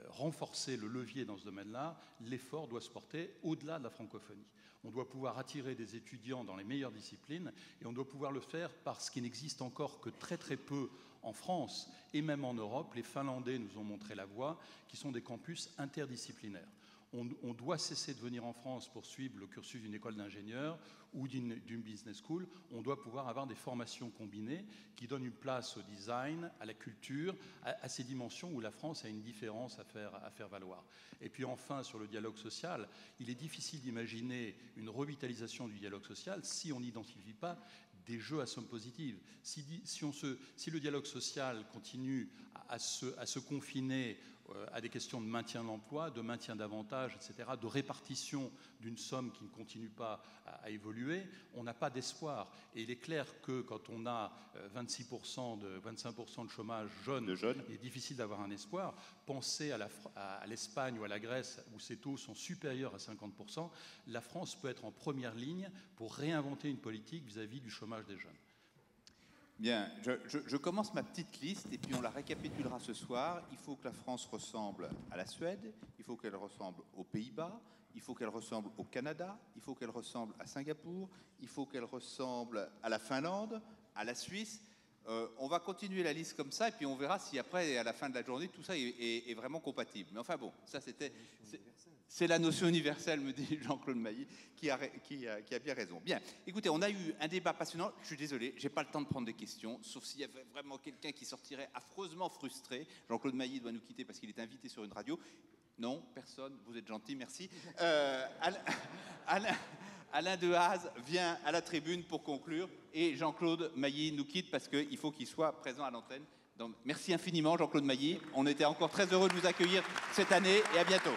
renforcer le levier dans ce domaine-là, l'effort doit se porter au-delà de la francophonie. On doit pouvoir attirer des étudiants dans les meilleures disciplines et on doit pouvoir le faire parce qu'il n'existe encore que très très peu en France et même en Europe. Les Finlandais nous ont montré la voie, qui sont des campus interdisciplinaires. On doit cesser de venir en France pour suivre le cursus d'une école d'ingénieur ou d'une business school. On doit pouvoir avoir des formations combinées qui donnent une place au design, à la culture, à ces dimensions où la France a une différence à faire valoir. Et puis enfin, sur le dialogue social, il est difficile d'imaginer une revitalisation du dialogue social si on n'identifie pas des jeux à somme positive. Si le dialogue social continue à se confiner à des questions de maintien de l'emploi, de maintien d'avantages, etc., de répartition d'une somme qui ne continue pas à évoluer, on n'a pas d'espoir. Et il est clair que quand on a 25% de chômage jeune, il est difficile d'avoir un espoir. Pensez à l'Espagne ou à la Grèce, où ces taux sont supérieurs à 50%. La France peut être en première ligne pour réinventer une politique vis-à-vis du chômage des jeunes. Bien, je commence ma petite liste et puis on la récapitulera ce soir. Il faut que la France ressemble à la Suède, il faut qu'elle ressemble aux Pays-Bas, il faut qu'elle ressemble au Canada, il faut qu'elle ressemble à Singapour, il faut qu'elle ressemble à la Finlande, à la Suisse. On va continuer la liste comme ça et puis on verra si après, à la fin de la journée, tout ça est vraiment compatible. Mais enfin bon, ça c'est la notion universelle, me dit Jean-Claude Mailly, qui a bien raison. Bien, écoutez, on a eu un débat passionnant. Je suis désolé, j'ai pas le temps de prendre des questions, sauf s'il y avait vraiment quelqu'un qui sortirait affreusement frustré. Jean-Claude Mailly doit nous quitter parce qu'il est invité sur une radio. Non, personne, vous êtes gentil, merci. Alain Dehaze vient à la tribune pour conclure et Jean-Claude Mailly nous quitte parce qu'il faut qu'il soit présent à l'antenne. Donc, merci infiniment Jean-Claude Mailly. On était encore très heureux de vous accueillir cette année et à bientôt.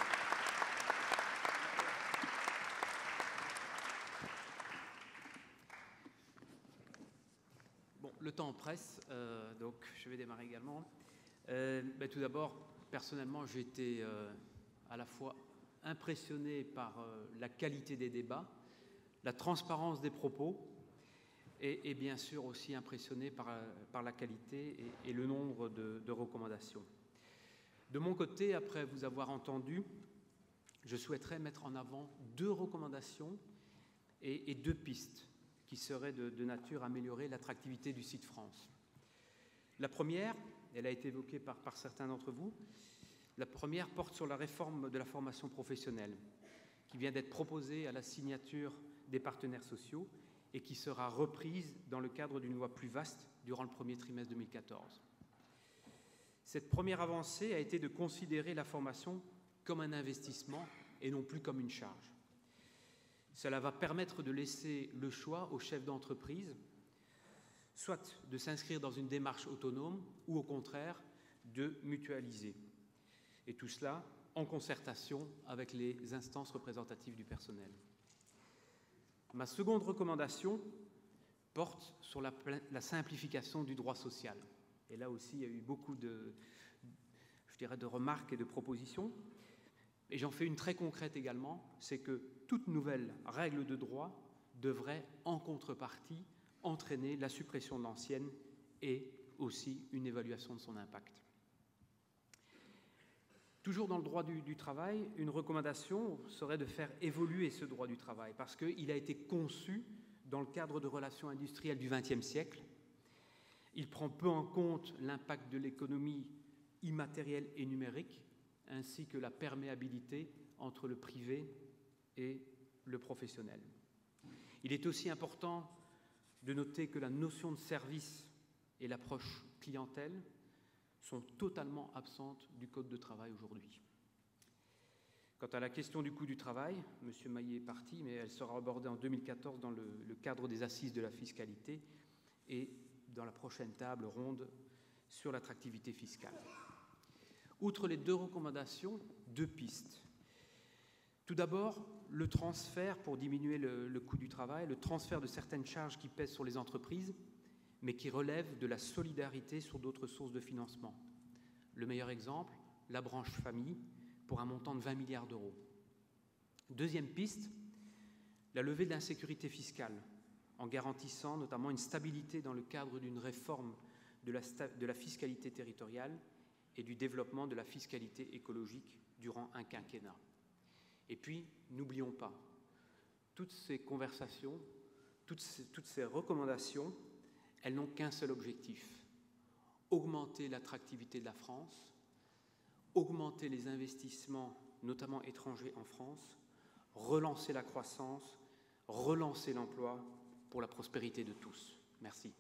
Bon, le temps presse, donc je vais démarrer également. Tout d'abord, personnellement, j'ai été à la fois impressionné par la qualité des débats, la transparence des propos et bien sûr aussi impressionné par la qualité et le nombre de recommandations. De mon côté, après vous avoir entendu, je souhaiterais mettre en avant 2 recommandations et 2 pistes qui seraient de nature à améliorer l'attractivité du site France. La première, elle a été évoquée par certains d'entre vous, la première porte sur la réforme de la formation professionnelle qui vient d'être proposée à la signature des partenaires sociaux et qui sera reprise dans le cadre d'une loi plus vaste durant le premier trimestre 2014. Cette première avancée a été de considérer la formation comme un investissement et non plus comme une charge. Cela va permettre de laisser le choix aux chefs d'entreprise, soit de s'inscrire dans une démarche autonome ou au contraire de mutualiser. Et tout cela en concertation avec les instances représentatives du personnel. Ma seconde recommandation porte sur la simplification du droit social. Et là aussi, il y a eu beaucoup de remarques et de propositions. Et j'en fais une très concrète également, c'est que toute nouvelle règle de droit devrait, en contrepartie, entraîner la suppression de l'ancienne et aussi une évaluation de son impact. Toujours dans le droit du travail, une recommandation serait de faire évoluer ce droit du travail parce qu'il a été conçu dans le cadre de relations industrielles du XXe siècle. Il prend peu en compte l'impact de l'économie immatérielle et numérique ainsi que la perméabilité entre le privé et le professionnel. Il est aussi important de noter que la notion de service et l'approche clientèle sont totalement absentes du Code de travail aujourd'hui. Quant à la question du coût du travail, M. Mailly est parti, mais elle sera abordée en 2014 dans le cadre des assises de la fiscalité et dans la prochaine table ronde sur l'attractivité fiscale. Outre les 2 recommandations, 2 pistes. Tout d'abord, le transfert pour diminuer le coût du travail, le transfert de certaines charges qui pèsent sur les entreprises, mais qui relèvent de la solidarité sur d'autres sources de financement. Le meilleur exemple, la branche famille, pour un montant de 20 milliards d'euros. Deuxième piste, la levée de l'insécurité fiscale, en garantissant notamment une stabilité dans le cadre d'une réforme de la fiscalité territoriale et du développement de la fiscalité écologique durant un quinquennat. Et puis, n'oublions pas, toutes ces conversations, toutes ces recommandations, elles n'ont qu'un seul objectif, augmenter l'attractivité de la France, augmenter les investissements, notamment étrangers en France, relancer la croissance, relancer l'emploi pour la prospérité de tous. Merci.